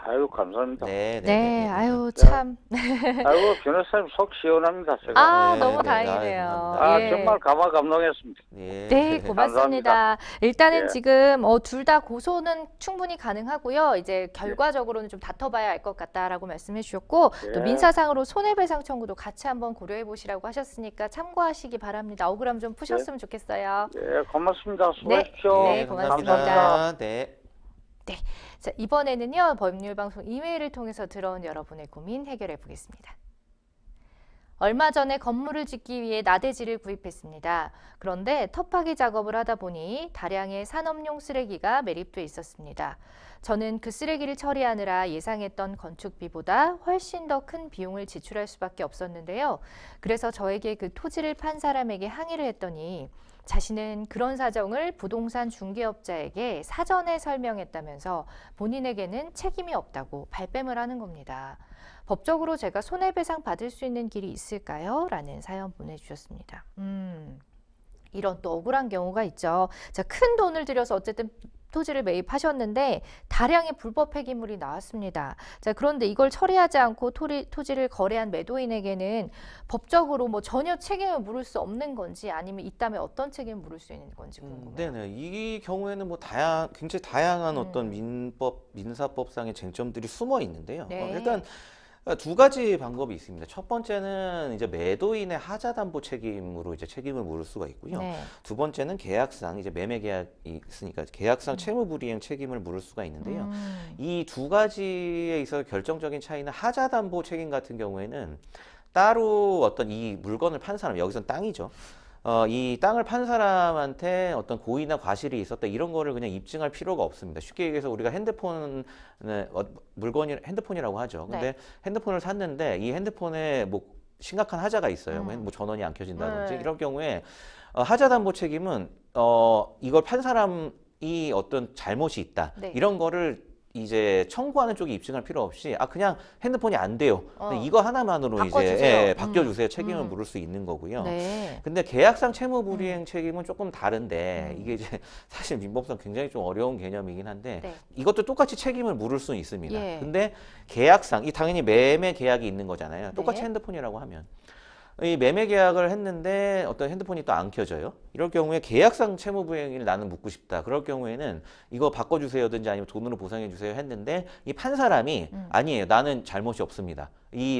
아유, 감사합니다. 네, 아유, 참. 아이고, 변호사님 속 시원합니다, 제가. 너무 다행이네요. 정말 감동했습니다. 네, 고맙습니다. 일단은 지금 둘 다 고소는 충분히 가능하고요. 이제 결과적으로는 좀 다퉈봐야 알 것 같다라고 말씀해 주셨고 또 민사상으로 손해배상 청구도 같이 한번 고려해 보시라고 하셨으니까 참고하시기 바랍니다. 억울함 좀 푸셨으면 좋겠어요. 고맙습니다. 수고하십시오. 네, 고맙습니다. 네. 자, 이번에는요, 법률방송 이메일을 통해서 들어온 여러분의 고민 해결해 보겠습니다. 얼마 전에 건물을 짓기 위해 나대지를 구입했습니다. 그런데 텃파기 작업을 하다 보니 다량의 산업용 쓰레기가 매립돼 있었습니다. 저는 그 쓰레기를 처리하느라 예상했던 건축비보다 훨씬 더 큰 비용을 지출할 수밖에 없었는데요. 그래서 저에게 그 토지를 판 사람에게 항의를 했더니 자신은 그런 사정을 부동산 중개업자에게 사전에 설명했다면서 본인에게는 책임이 없다고 발뺌을 하는 겁니다. 법적으로 제가 손해배상 받을 수 있는 길이 있을까요? 라는 사연 보내주셨습니다. 이런 또 억울한 경우가 있죠. 자, 큰 돈을 들여서 어쨌든 토지를 매입하셨는데 다량의 불법 폐기물이 나왔습니다. 자, 그런데 이걸 처리하지 않고 토지를 거래한 매도인에게는 법적으로 뭐 전혀 책임을 물을 수 없는 건지 아니면 있다면 어떤 책임을 물을 수 있는 건지 궁금해요. 네네. 이 경우에는 뭐 굉장히 다양한 어떤 민사법상의 쟁점들이 숨어 있는데요. 네. 일단 두 가지 방법이 있습니다. 첫 번째는 이제 매도인의 하자담보 책임으로 이제 책임을 물을 수가 있고요. 네. 두 번째는 계약상 이제 매매 계약이 있으니까 계약상 채무 불이행 책임을 물을 수가 있는데요. 이 두 가지에 있어서 결정적인 차이는 하자담보 책임 같은 경우에는 따로 어떤 이 물건을 판 사람, 여기선 땅이죠. 이 땅을 판 사람한테 어떤 고의나 과실이 있었다 이런 거를 그냥 입증할 필요가 없습니다. 쉽게 얘기해서 우리가 핸드폰이라고 하죠. 근데 네. 핸드폰을 샀는데 이 핸드폰에 뭐 심각한 하자가 있어요. 뭐 전원이 안 켜진다든지 네. 이런 경우에 하자담보 책임은 이걸 판 사람이 어떤 잘못이 있다. 네. 이런 거를 이제 청구하는 쪽이 입증할 필요 없이 그냥 핸드폰이 안 돼요. 이거 하나만으로 바꿔주세요. 바뀌어주세요. 책임을 물을 수 있는 거고요. 네. 근데 계약상 채무 불이행 책임은 조금 다른데 이게 이제 사실 민법상 굉장히 좀 어려운 개념이긴 한데 네. 이것도 똑같이 책임을 물을 수는 있습니다. 예. 근데 계약상 당연히 매매 계약이 있는 거잖아요. 똑같이 네. 핸드폰이라고 하면. 이 매매 계약을 했는데 어떤 핸드폰이 또 안 켜져요. 이럴 경우에 계약상 채무 불이행을 나는 묻고 싶다. 그럴 경우에는 이거 바꿔주세요든지 아니면 돈으로 보상해주세요 했는데 이 판 사람이 아니에요. 나는 잘못이 없습니다.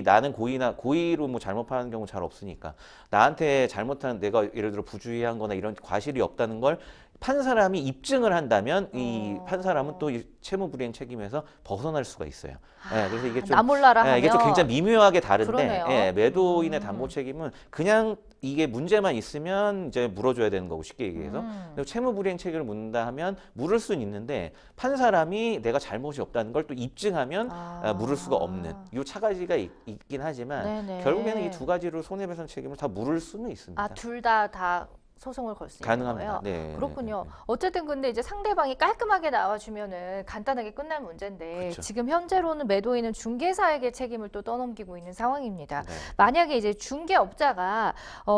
나는 고의로 뭐 잘못하는 경우 잘 없으니까 나한테 잘못한 내가 예를 들어 부주의한 거나 이런 과실이 없다는 걸 판 사람이 입증을 한다면 이 판 사람은 또 이 채무 불이행 책임에서 벗어날 수가 있어요. 그래서 이게 좀 나 몰라라 하면 이게 좀 굉장히 미묘하게 다른데 그러네요. 매도인의 담보 책임은 그냥 이게 문제만 있으면 이제 물어줘야 되는 거고 쉽게 얘기해서 그리고 채무 불이행 책임을 묻는다 하면 물을 수는 있는데 판 사람이 내가 잘못이 없다는 걸 또 입증하면 물을 수가 없는 이 차가지가 있긴 하지만 네네. 결국에는 이 두 가지로 손해배상 책임을 다 물을 수는 있습니다. 둘 다 소송을 걸 수 있는 가능합니다. 거예요? 네, 그렇군요. 네, 네. 어쨌든 근데 이제 상대방이 깔끔하게 나와주면은 간단하게 끝날 문제인데 그렇죠. 지금 현재로는 매도인은 중개사에게 책임을 또 떠넘기고 있는 상황입니다. 네. 만약에 이제 중개업자가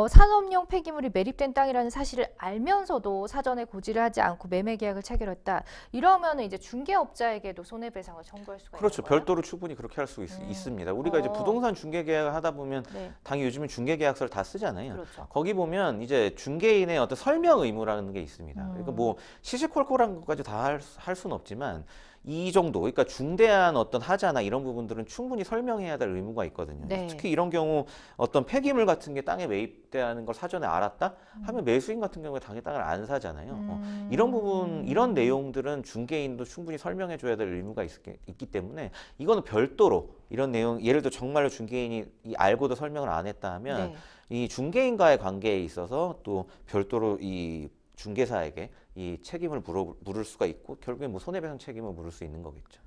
산업용 폐기물이 매립된 땅이라는 사실을 알면서도 사전에 고지를 하지 않고 매매 계약을 체결했다. 이러면은 이제 중개업자에게도 손해배상을 청구할 수가 그렇죠. 있는 거예요? 별도로 충분히 그렇게 할 수 있습니다. 우리가 이제 부동산 중개 계약을 하다 보면 네, 당연히 요즘은 중개 계약서를 다 쓰잖아요. 그렇죠. 거기 보면 이제 중개인의 어떤 설명 의무라는 게 있습니다. 그러니까 뭐 시시콜콜한 것까지 다 할 수는 없지만 이 정도, 그러니까 중대한 어떤 하자나 이런 부분들은 충분히 설명해야 될 의무가 있거든요. 네. 특히 이런 경우 어떤 폐기물 같은 게 땅에 매입되는 걸 사전에 알았다 하면 매수인 같은 경우에 당연히 땅을 안 사잖아요. 이런 부분, 이런 내용들은 중개인도 충분히 설명해줘야 될 의무가 있기 때문에 이거는 별도로 이런 내용, 예를 들어 정말로 중개인이 알고도 설명을 안 했다 하면 네. 이 중개인과의 관계에 있어서 또 별도로 이 중개사에게 이 책임을 물을 수가 있고 결국에 뭐 손해배상 책임을 물을 수 있는 거겠죠.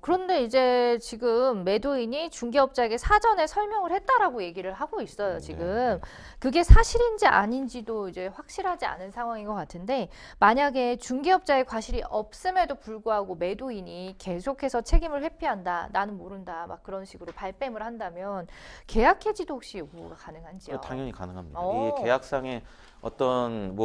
그런데 이제 지금 매도인이 중개업자에게 사전에 설명을 했다라고 얘기를 하고 있어요, 지금. 그게 사실인지 아닌지도 이제 확실하지 않은 상황인 것 같은데, 만약에 중개업자의 과실이 없음에도 불구하고 매도인이 계속해서 책임을 회피한다, 나는 모른다, 막 그런 식으로 발뺌을 한다면 계약 해지도 혹시 요구가 가능한지요? 당연히 가능합니다. 오. 이 계약상의 어떤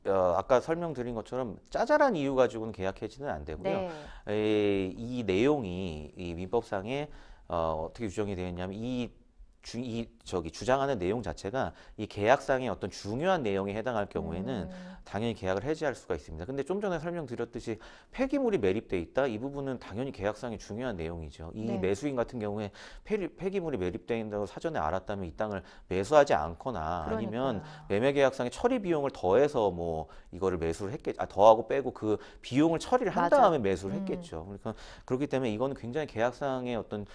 아까 설명드린 것처럼 짜잘한 이유 가지고는 계약 해지는 안 되고요. 네. 이 내용이 이 민법상에 어떻게 규정이 되어 있냐면 이 주장하는 내용 자체가 이 계약상의 어떤 중요한 내용에 해당할 경우에는 당연히 계약을 해지할 수가 있습니다. 근데 좀 전에 설명드렸듯이 폐기물이 매립돼 있다. 이 부분은 당연히 계약상의 중요한 내용이죠. 이 네. 매수인 같은 경우에 폐기물이 매립돼 있다고 사전에 알았다면 이 땅을 매수하지 않거나 아니면 그러니까요. 매매 계약상의 처리 비용을 더해서 뭐 이거를 매수를 더하고 빼고 그 비용을 처리를 한 맞아. 다음에 매수를 했겠죠. 그러니까 그렇기 때문에 이거는 굉장히 계약상의 어떤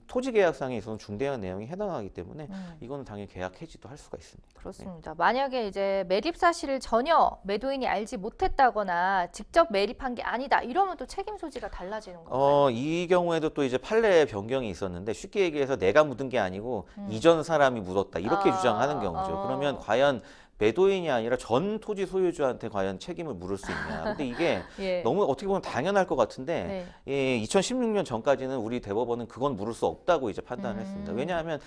토지 계약상에 있어서 중대한 내용이 해당하기 때문에 이거는 당연히 계약 해지도 할 수가 있습니다. 그렇습니다. 만약에 이제 매립 사실을 전혀 매도인이 알지 못했다거나 직접 매립한 게 아니다 이러면 또 책임 소지가 달라지는 건가요? 이 경우에도 또 이제 판례 변경이 있었는데 쉽게 얘기해서 내가 묻은 게 아니고 이전 사람이 묻었다 이렇게 주장하는 경우죠. 그러면 과연 매도인이 아니라 전 토지 소유주한테 과연 책임을 물을 수 있냐. 근데 이게 예. 너무 어떻게 보면 당연할 것 같은데 네. 2016년 전까지는 우리 대법원은 그건 물을 수 없다고 이제 판단을 했습니다. 왜냐하면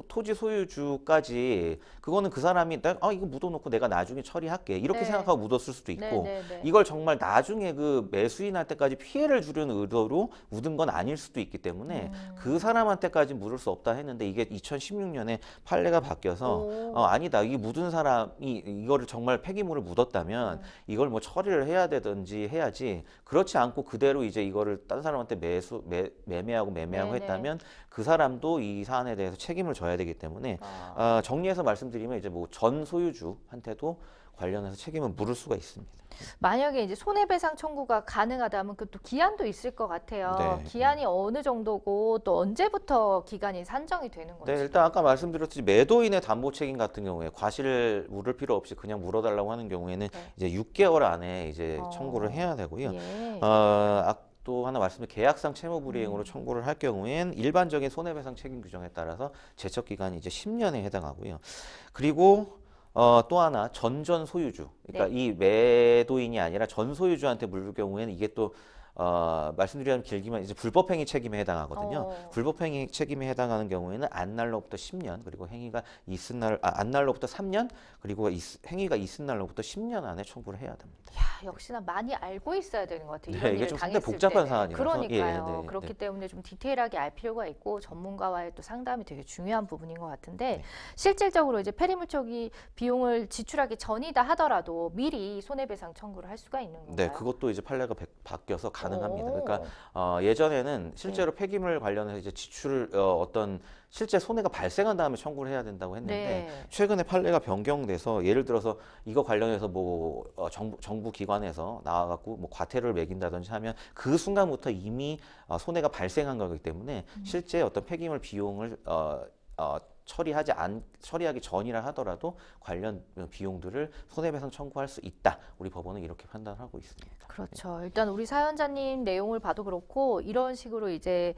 토지 소유주까지 그거는 그 사람이 이거 묻어놓고 내가 나중에 처리할게 이렇게 네. 생각하고 묻었을 수도 있고 네. 이걸 정말 나중에 그 매수인할 때까지 피해를 주려는 의도로 묻은 건 아닐 수도 있기 때문에 그 사람한테까지 물을 수 없다 했는데 이게 2016년에 판례가 바뀌어서 아니다. 이게 묻은 사람이 이거를 정말 폐기물을 묻었다면 이걸 뭐 처리를 해야 되든지 해야지 그렇지 않고 그대로 이제 이거를 다른 사람한테 매매하고 네네. 했다면 그 사람도 이 사안에 대해서 책임을 져야 되기 때문에 정리해서 말씀드리면 이제 뭐 전 소유주한테도 관련해서 책임을 물을 수가 있습니다. 만약에 이제 손해배상 청구가 가능하다면 그 또 기한도 있을 것 같아요. 네. 기한이 어느 정도고 또 언제부터 기간이 산정이 되는 건지. 네, 일단 아까 말씀드렸듯이 매도인의 담보 책임 같은 경우에 과실을 물을 필요 없이 그냥 물어달라고 하는 경우에는 이제 6개월 안에 이제 청구를 해야 되고요. 예. 또 하나 말씀드린 계약상 채무불이행으로 청구를 할 경우엔 일반적인 손해배상 책임 규정에 따라서 제척 기간이 이제 10년에 해당하고요. 그리고 또 하나 전전 소유주, 그러니까 이 매도인이 아니라 전 소유주한테 물을 경우에는 이게 또 말씀드리자면 길기만 이제 불법행위 책임에 해당하거든요. 불법행위 책임에 해당하는 경우에는 안날로부터 10년 그리고 행위가 있은 안날로부터 3년 그리고 행위가 있은 날로부터 10년 안에 청구를 해야 됩니다. 야, 역시나 많이 알고 있어야 되는 것 같아요. 이런 이게 일을 좀 상당히 당했을 복잡한 때. 사안이라서. 그러니까요. 네, 그렇기 네. 때문에 좀 디테일하게 알 필요가 있고 전문가와의 또 상담이 되게 중요한 부분인 것 같은데 실질적으로 이제 폐리물 처리 비용을 지출하기 전이다 하더라도 미리 손해배상 청구를 할 수가 있는 건가요? 네, 그것도 이제 판례가 바뀌어서 가능합니다. 그러니까 예전에는 실제로 폐기물 관련해서 이제 어떤 실제 손해가 발생한 다음에 청구를 해야 된다고 했는데 최근에 판례가 변경돼서 예를 들어서 이거 관련해서 뭐 정부 기관에서 나와갖고 뭐 과태료를 매긴다든지 하면 그 순간부터 이미 손해가 발생한 거기 때문에 실제 어떤 폐기물 비용을 처리하기 전이라 하더라도 관련 비용들을 손해배상 청구할 수 있다. 우리 법원은 이렇게 판단하고 있습니다. 그렇죠. 일단 우리 사연자님 내용을 봐도 그렇고 이런 식으로 이제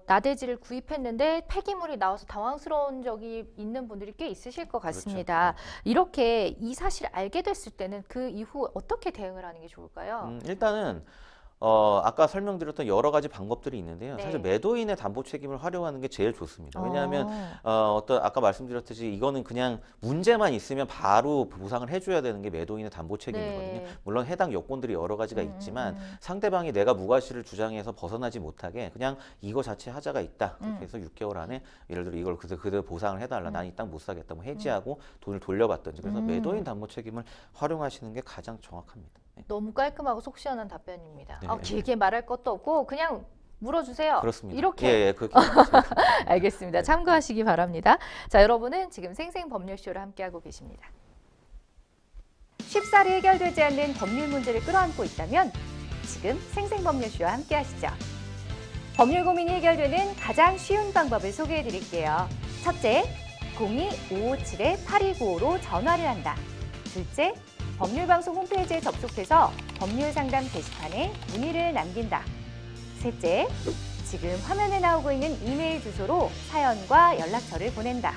나대지를 구입했는데 폐기물이 나와서 당황스러운 적이 있는 분들이 꽤 있으실 것 같습니다. 그렇죠. 이렇게 이 사실을 알게 됐을 때는 그 이후 어떻게 대응을 하는 게 좋을까요? 일단은 아까 설명드렸던 여러 가지 방법들이 있는데요. 사실 매도인의 담보 책임을 활용하는 게 제일 좋습니다. 왜냐하면 아까 말씀드렸듯이 이거는 그냥 문제만 있으면 바로 보상을 해줘야 되는 게 매도인의 담보 책임이거든요. 물론 해당 요건들이 여러 가지가 있지만 상대방이 내가 무과실을 주장해서 벗어나지 못하게 그냥 이거 자체 하자가 있다. 그렇게 해서 6개월 안에 예를 들어 이걸 그대로 보상을 해달라. 난 이 땅 못 사겠다. 뭐 해지하고 돈을 돌려받든지. 그래서 매도인 담보 책임을 활용하시는 게 가장 정확합니다. 너무 깔끔하고 속 시원한 답변입니다. 네. 길게 말할 것도 없고 그냥 물어주세요. 그렇습니다. 이렇게. 그렇게 알겠습니다. 참고하시기 바랍니다. 자, 여러분은 지금 생생법률쇼를 함께하고 계십니다. 쉽사리 해결되지 않는 법률 문제를 끌어안고 있다면 지금 생생법률쇼와 함께하시죠. 법률 고민이 해결되는 가장 쉬운 방법을 소개해드릴게요. 첫째, 02-557-8295로 전화를 한다. 둘째, 법률방송 홈페이지에 접속해서 법률상담 게시판에 문의를 남긴다. 셋째, 지금 화면에 나오고 있는 이메일 주소로 사연과 연락처를 보낸다.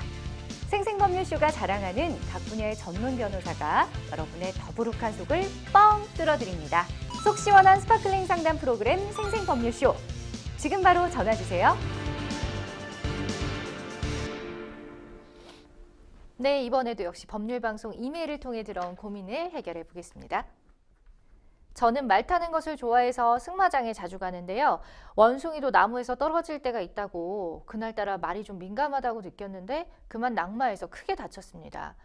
생생법률쇼가 자랑하는 각 분야의 전문 변호사가 여러분의 더부룩한 속을 뻥 뚫어드립니다. 속 시원한 스파클링 상담 프로그램 생생법률쇼. 지금 바로 전화주세요. 네, 이번에도 역시 법률방송 이메일을 통해 들어온 고민을 해결해 보겠습니다. 저는 말 타는 것을 좋아해서 승마장에 자주 가는데요. 원숭이도 나무에서 떨어질 때가 있다고 그날따라 말이 좀 민감하다고 느꼈는데 그만 낙마해서 크게 다쳤습니다.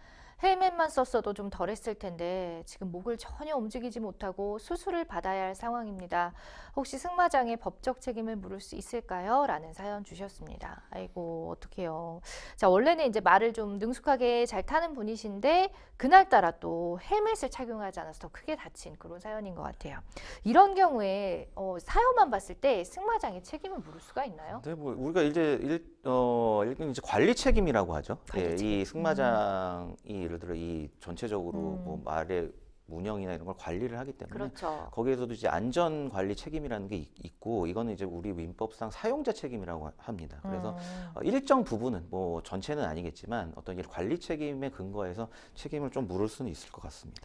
헬멧만 썼어도 좀 덜했을 텐데 지금 목을 전혀 움직이지 못하고 수술을 받아야 할 상황입니다. 혹시 승마장에 법적 책임을 물을 수 있을까요? 라는 사연 주셨습니다. 아이고 어떡해요. 자, 원래는 이제 말을 좀 능숙하게 잘 타는 분이신데 그날따라 또 헬멧을 착용하지 않아서 더 크게 다친 그런 사연인 것 같아요. 이런 경우에 사연만 봤을 때 승마장에 책임을 물을 수가 있나요? 네, 뭐 우리가 이제 일종의 이제 관리 책임이라고 하죠. 관리 예, 책임. 이 승마장이 예를 들어 이 전체적으로 음. 뭐 말의 운영이나 이런 걸 관리를 하기 때문에 그렇죠. 거기에서도 이제 안전 관리 책임이라는 게 있고 이거는 이제 우리 민법상 사용자 책임이라고 합니다. 그래서 일정 부분은 뭐 전체는 아니겠지만 어떤 관리 책임에 근거해서 책임을 좀 물을 수는 있을 것 같습니다.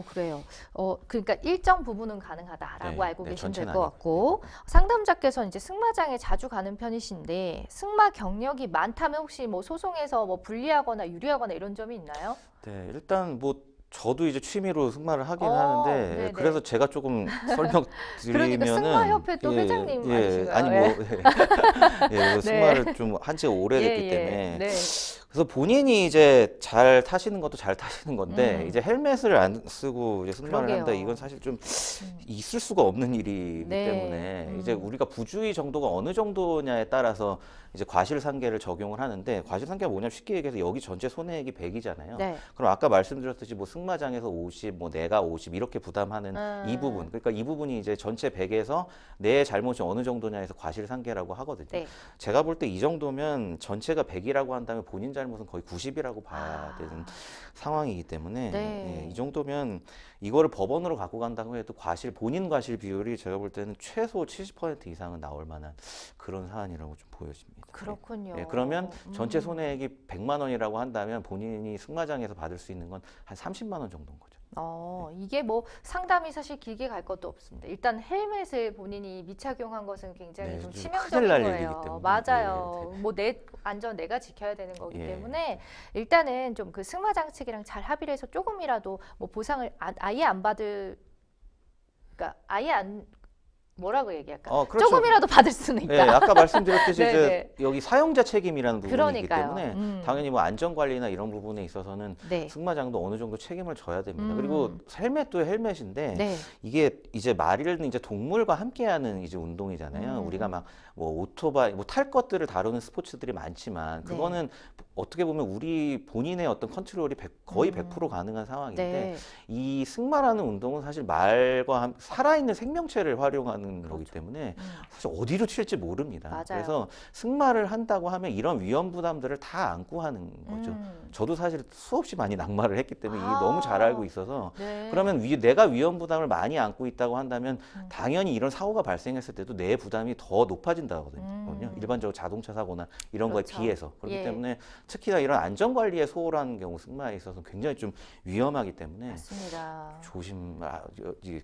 그래요. 그러니까 일정 부분은 가능하다라고 네, 알고 네, 계시면 될 전체는 것 아니고. 같고 상담자께서는 이제 승마장에 자주 가는 편이신데 승마 경력이 많다면 혹시 뭐 소송에서 뭐 불리하거나 유리하거나 이런 점이 있나요? 네, 일단 뭐 저도 이제 취미로 승마를 하긴 네네. 하는데 그래서 제가 조금 그러니까 설명드리면은 승마협회 또 회장님 아니신가요? 아니 뭐 예, 승마를 좀 한 지 오래됐기 예, 때문에 네. 그래서 본인이 이제 잘 타시는 것도 잘 타시는 건데 이제 헬멧을 안 쓰고 이제 승마를 그러게요. 한다 이건 사실 좀 있을 수가 없는 일이기 네. 때문에 이제 우리가 부주의 정도가 어느 정도냐에 따라서 이제 과실상계를 적용을 하는데 과실상계가 뭐냐면 쉽게 얘기해서 여기 전체 손해액이 100이잖아요. 네. 그럼 아까 말씀드렸듯이 뭐 승마장에서 50, 뭐 내가 50 이렇게 부담하는 이 부분, 그러니까 이 부분이 이제 전체 100에서 내 잘못이 어느 정도냐에서 과실상계라고 하거든요. 네. 제가 볼 때 이 정도면 전체가 100이라고 한다면 본인 잘못은 거의 90이라고 봐야 되는 상황이기 때문에 네. 예, 이 정도면 이거를 법원으로 갖고 간다고 해도 본인 과실 비율이 제가 볼 때는 최소 70% 이상은 나올 만한 그런 사안이라고 좀 보여집니다. 그렇군요. 예, 그러면 전체 손해액이 100만 원이라고 한다면 본인이 승마장에서 받을 수 있는 건 한 30만 원 정도인 거죠. 이게 뭐 상담이 사실 길게 갈 것도 없습니다. 일단 헬멧을 본인이 미착용한 것은 굉장히 네, 좀 좀 치명적인 큰일 날 일이기 거예요. 때문에. 맞아요. 뭐 내 안전 내가 지켜야 되는 거기 예. 때문에 일단은 좀 그 승마장 측이랑 잘 합의를 해서 조금이라도 뭐 보상을 아예 안 받을, 그러니까 아예 안 뭐라고 얘기할까? 그렇죠. 조금이라도 받을 수는 있다. 예, 아까 말씀드렸듯이 네, 이제 여기 사용자 책임이라는 부분이기 그러니까요. 때문에 당연히 뭐 안전 관리나 이런 부분에 있어서는 네. 승마장도 어느 정도 책임을 져야 됩니다. 그리고 헬멧도 헬멧인데 네. 이게 이제 말은 이제 동물과 함께하는 이제 운동이잖아요. 우리가 막 뭐 오토바이 뭐 탈 것들을 다루는 스포츠들이 많지만 네. 그거는 어떻게 보면 우리 본인의 어떤 컨트롤이 거의 100% 가능한 상황인데 네. 이 승마라는 운동은 사실 말과 살아있는 생명체를 활용하는 거기 때문에 사실 어디로 튈지 모릅니다. 맞아요. 그래서 승마를 한다고 하면 이런 위험 부담들을 다 안고 하는 거죠. 저도 사실 수없이 많이 낙마를 했기 때문에 이게 너무 잘 알고 있어서 네. 그러면 내가 위험 부담을 많이 안고 있다고 한다면 당연히 이런 사고가 발생했을 때도 내 부담이 더 높아진다거든요. 일반적으로 자동차 사고나 이런 그렇죠. 거에 비해서. 그렇기 예. 때문에 특히나 이런 안전 관리에 소홀한 경우 승마에 있어서 굉장히 좀 위험하기 때문에 맞습니다.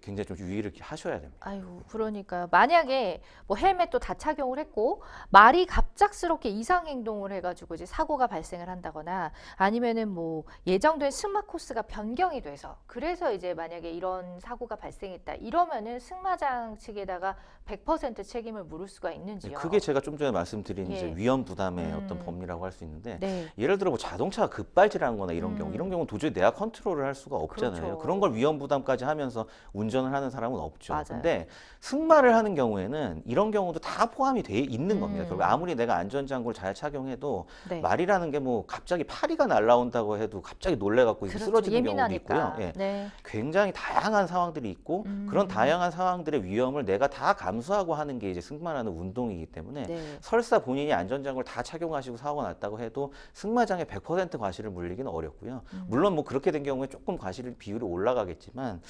굉장히 좀 유의를 하셔야 됩니다. 아이고, 그러니까요. 만약에 뭐 헬멧도 다 착용을 했고 말이 갑작스럽게 이상 행동을 해가지고 이제 사고가 발생을 한다거나 아니면은 뭐 예정된 승마 코스가 변경이 돼서 그래서 이제 만약에 이런 사고가 발생했다 이러면은 승마장 측에다가 100% 책임을 물을 수가 있는지요? 그게 제가 좀 전에 말씀드린 예. 이제 위험 부담의 어떤 법리라고 할 수 있는데 네. 예를 들어 뭐 자동차가 급발진하는 거나 이런 경우는 도저히 내가 컨트롤을 할 수가 없잖아요. 그렇죠. 그런 걸 위험 부담까지 하면서 운전을 하는 사람은 없죠. 맞아요. 근데 승마를 하는 경우에는 이런 경우도 다 포함이 돼 있는 겁니다. 그리고 아무리 내가 안전장구를 잘 착용해도 네. 말이라는 게 뭐 갑자기 파리가 날아온다고 해도 갑자기 놀래갖고 그렇죠. 쓰러지는 경우도 예민하니까. 있고요. 예. 네. 굉장히 다양한 상황들이 있고 그런 다양한 상황들의 위험을 내가 다 감수하고 하는 게 이제 승마라는 운동이기 때문에 네. 설사 본인이 안전장구를 다 착용하시고 사고가 났다고 해도 승마장에 100% 과실을 물리기는 어렵고요. 물론 뭐 그렇게 된 경우에 조금 과실 비율이 올라가겠지만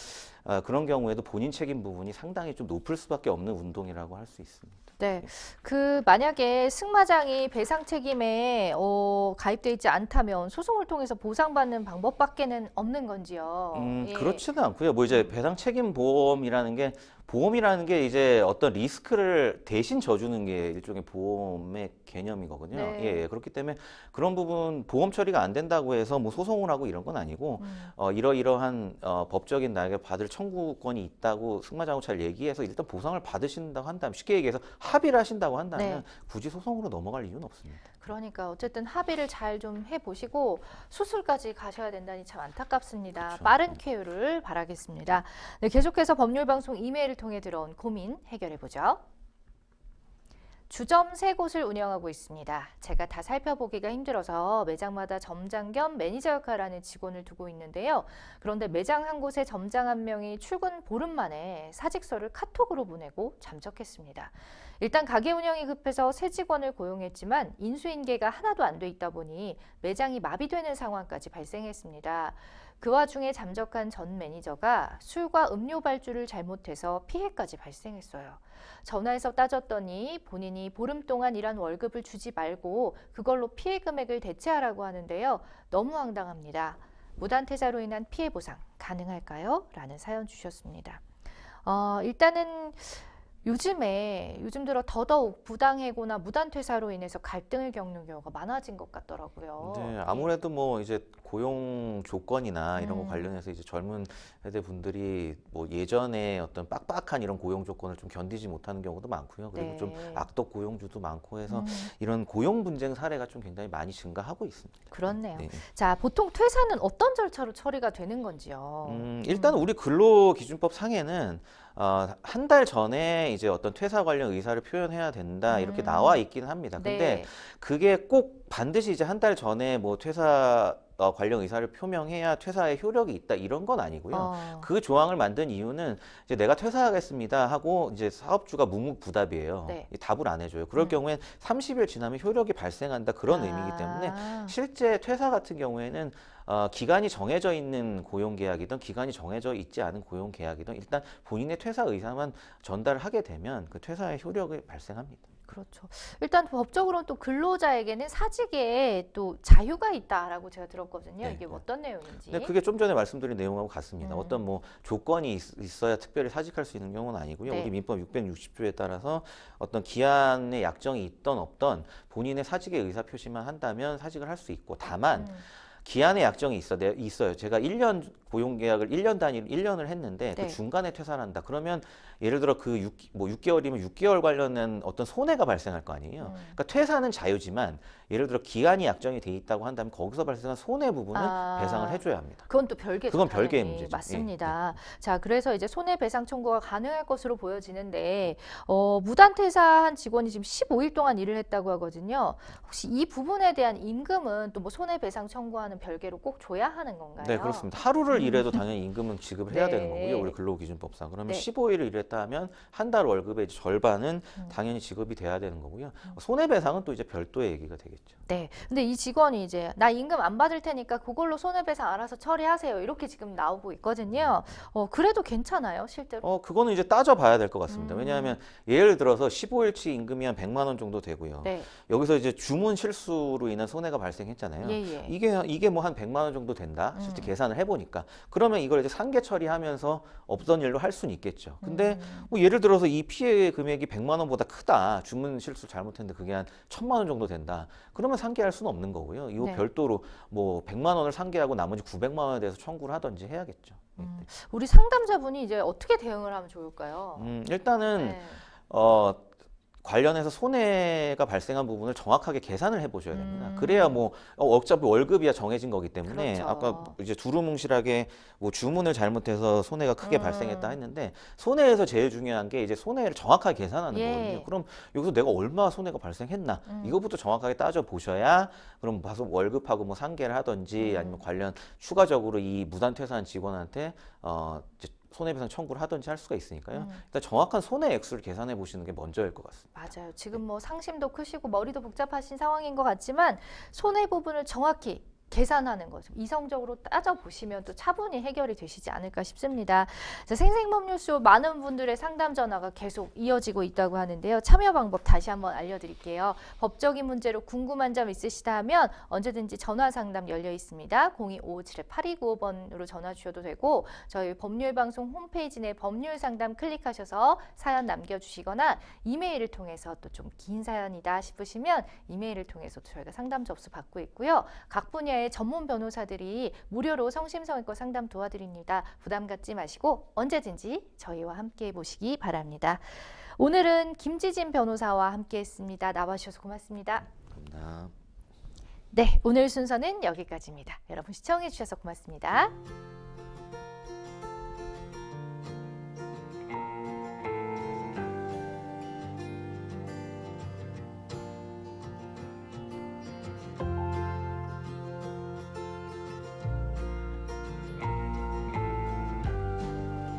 그런 경우에도 본인 책임 부분이 상당히 좀 높을 수밖에 없는 운동이라고 할 수 있습니다. 네, 그 만약에 승마장이 배상 책임에 가입돼 있지 않다면 소송을 통해서 보상받는 방법밖에는 없는 건지요? 예. 그렇지는 않고요. 뭐 이제 배상 책임 보험이라는 게 보험이라는 게 이제 어떤 리스크를 대신 져주는 게 일종의 보험의 개념이거든요. 네. 예, 그렇기 때문에 그런 부분 보험 처리가 안 된다고 해서 뭐 소송을 하고 이런 건 아니고 이러이러한 법적인 나에게 받을 청구권이 있다고 승마자동차를 얘기해서 일단 보상을 받으신다고 한다면 쉽게 얘기해서 합의를 하신다고 한다면 네. 굳이 소송으로 넘어갈 이유는 없습니다. 그러니까 어쨌든 합의를 잘 좀 해보시고 수술까지 가셔야 된다니 참 안타깝습니다. 그렇죠. 빠른 쾌유를 바라겠습니다. 네, 계속해서 법률방송 이메일을 통해 들어온 고민 해결해보죠. 주점 3곳을 운영하고 있습니다. 제가 다 살펴보기가 힘들어서 매장마다 점장 겸 매니저 역할을 하는 직원을 두고 있는데요. 그런데 매장 한 곳에 점장 한 명이 출근 보름 만에 사직서를 카톡으로 보내고 잠적했습니다. 일단 가게 운영이 급해서 새 직원을 고용했지만 인수인계가 하나도 안 돼 있다 보니 매장이 마비되는 상황까지 발생했습니다. 그 와중에 잠적한 전 매니저가 술과 음료 발주를 잘못해서 피해까지 발생했어요. 전화해서 따졌더니 본인이 보름 동안 일한 월급을 주지 말고 그걸로 피해 금액을 대체하라고 하는데요. 너무 황당합니다. 무단퇴사로 인한 피해 보상 가능할까요? 라는 사연 주셨습니다. 일단은 요즘 들어 더더욱 부당해고나 무단퇴사로 인해서 갈등을 겪는 경우가 많아진 것 같더라고요. 네, 아무래도 뭐 이제 고용 조건이나 이런 거 음. 관련해서 이제 젊은 세대 분들이 뭐 예전에 어떤 빡빡한 이런 고용 조건을 좀 견디지 못하는 경우도 많고요. 그리고 네. 좀 악덕 고용주도 많고 해서 음, 이런 고용 분쟁 사례가 좀 굉장히 많이 증가하고 있습니다. 그렇네요. 네. 자, 보통 퇴사는 어떤 절차로 처리가 되는 건지요? 일단 우리 근로기준법 상에는 한 달 전에 이제 어떤 퇴사 관련 의사를 표현해야 된다 이렇게 나와 있기는 합니다. 근데 네. 그게 꼭 반드시 이제 한 달 전에 뭐 퇴사 관련 의사를 표명해야 퇴사의 효력이 있다 이런 건 아니고요. 그 조항을 만든 이유는 이제 내가 퇴사하겠습니다 하고 이제 사업주가 묵묵부답이에요. 네. 답을 안 해줘요. 그럴 경우엔 30일 지나면 효력이 발생한다 그런 의미이기 때문에 실제 퇴사 같은 경우에는 기간이 정해져 있는 고용계약이든 기간이 정해져 있지 않은 고용계약이든 일단 본인의 퇴사 의사만 전달을 하게 되면 그 퇴사의 효력이 발생합니다. 그렇죠. 일단 법적으로는 또 근로자에게는 사직에 또 자유가 있다라고 제가 들었거든요. 네, 이게 네. 어떤 내용인지. 근데 그게 좀 전에 말씀드린 내용하고 같습니다. 음. 어떤 뭐 조건이 있어야 특별히 사직할 수 있는 경우는 아니고요. 네. 우리 민법 660조에 따라서 어떤 기한의 약정이 있던 없던 본인의 사직의 의사 표시만 한다면 사직을 할 수 있고 다만 기한의 약정이 있어요. 제가 1년 고용계약을 1년 단위로 1년을 했는데 네. 그 중간에 퇴사를 한다. 그러면 예를 들어 그 6개월이면 6개월 관련된 어떤 손해가 발생할 거 아니에요. 그러니까 퇴사는 자유지만 예를 들어 기한이 약정이 돼 있다고 한다면 거기서 발생한 손해 부분을 배상을 해줘야 합니다. 그건 또 별개죠. 그건 별개의 당연히. 문제죠. 맞습니다. 자, 그래서 이제 손해배상 청구가 가능할 것으로 보여지는데 무단퇴사한 직원이 지금 15일 동안 일을 했다고 하거든요. 혹시 이 부분에 대한 임금은 또 뭐 손해배상 청구하는 별개로 꼭 줘야 하는 건가요? 네, 그렇습니다. 하루를 일해도 당연히 임금은 지급을 해야 네. 되는 거고요. 우리 근로기준법상. 그러면 네. 15일을 일했다 하면 한 달 월급의 절반은 당연히 지급이 돼야 되는 거고요. 손해배상은 또 이제 별도의 얘기가 되겠죠. 네. 근데 이 직원이 이제 나 임금 안 받을 테니까 그걸로 손해배상 알아서 처리하세요. 이렇게 지금 나오고 있거든요. 그래도 괜찮아요, 실제로? 그거는 이제 따져봐야 될 것 같습니다. 음. 왜냐하면 예를 들어서 15일치 임금이 한 100만 원 정도 되고요. 네. 여기서 이제 주문 실수로 인한 손해가 발생했잖아요. 예. 이게 뭐 한 100만 원 정도 된다. 실제 계산을 해보니까. 그러면 이걸 이제 상계 처리하면서 없던 일로 할 수는 있겠죠. 근데 뭐 예를 들어서 이 피해 금액이 100만 원보다 크다. 주문 실수 잘못했는데 그게 한 1000만 원 정도 된다. 그러면 상계할 수는 없는 거고요. 이거 네. 별도로 뭐 100만 원을 상계하고 나머지 900만 원에 대해서 청구를 하든지 해야겠죠. 우리 상담자분이 이제 어떻게 대응을 하면 좋을까요? 일단은 네. 관련해서 손해가 발생한 부분을 정확하게 계산을 해보셔야 됩니다. 그래야 뭐 어차피 월급이야 정해진 거기 때문에 그렇죠. 아까 이제 두루뭉실하게 뭐 주문을 잘못해서 손해가 크게 발생했다 했는데 손해에서 제일 중요한 게 이제 손해를 정확하게 계산하는 예. 거거든요. 그럼 여기서 내가 얼마 손해가 발생했나 이것부터 정확하게 따져 보셔야 그럼 봐서 월급하고 뭐 상계를 하든지 아니면 관련 추가적으로 이 무단퇴사한 직원한테 이제 손해배상 청구를 하든지 할 수가 있으니까요. 일단 정확한 손해 액수를 계산해 보시는 게 먼저일 것 같습니다. 맞아요. 지금 뭐 상심도 크시고 머리도 복잡하신 상황인 것 같지만 손해 부분을 정확히 계산하는 거 이성적으로 따져보시면 또 차분히 해결이 되시지 않을까 싶습니다. 자, 생생법률쇼 많은 분들의 상담 전화가 계속 이어지고 있다고 하는데요. 참여 방법 다시 한번 알려드릴게요. 법적인 문제로 궁금한 점 있으시다 하면 언제든지 전화 상담 열려 있습니다. 0255-8295번으로 전화 주셔도 되고 저희 법률방송 홈페이지 내 법률 상담 클릭하셔서 사연 남겨주시거나 이메일을 통해서 또 좀 긴 사연이다 싶으시면 이메일을 통해서 저희가 상담 접수 받고 있고요. 각 분야의 전문 변호사들이 무료로 성심성의껏 상담 도와드립니다. 부담 갖지 마시고 언제든지 저희와 함께 보시기 바랍니다. 오늘은 김지진 변호사와 함께했습니다. 나와주셔서 고맙습니다. 감사합니다. 네, 오늘 순서는 여기까지입니다. 여러분 시청해 주셔서 고맙습니다.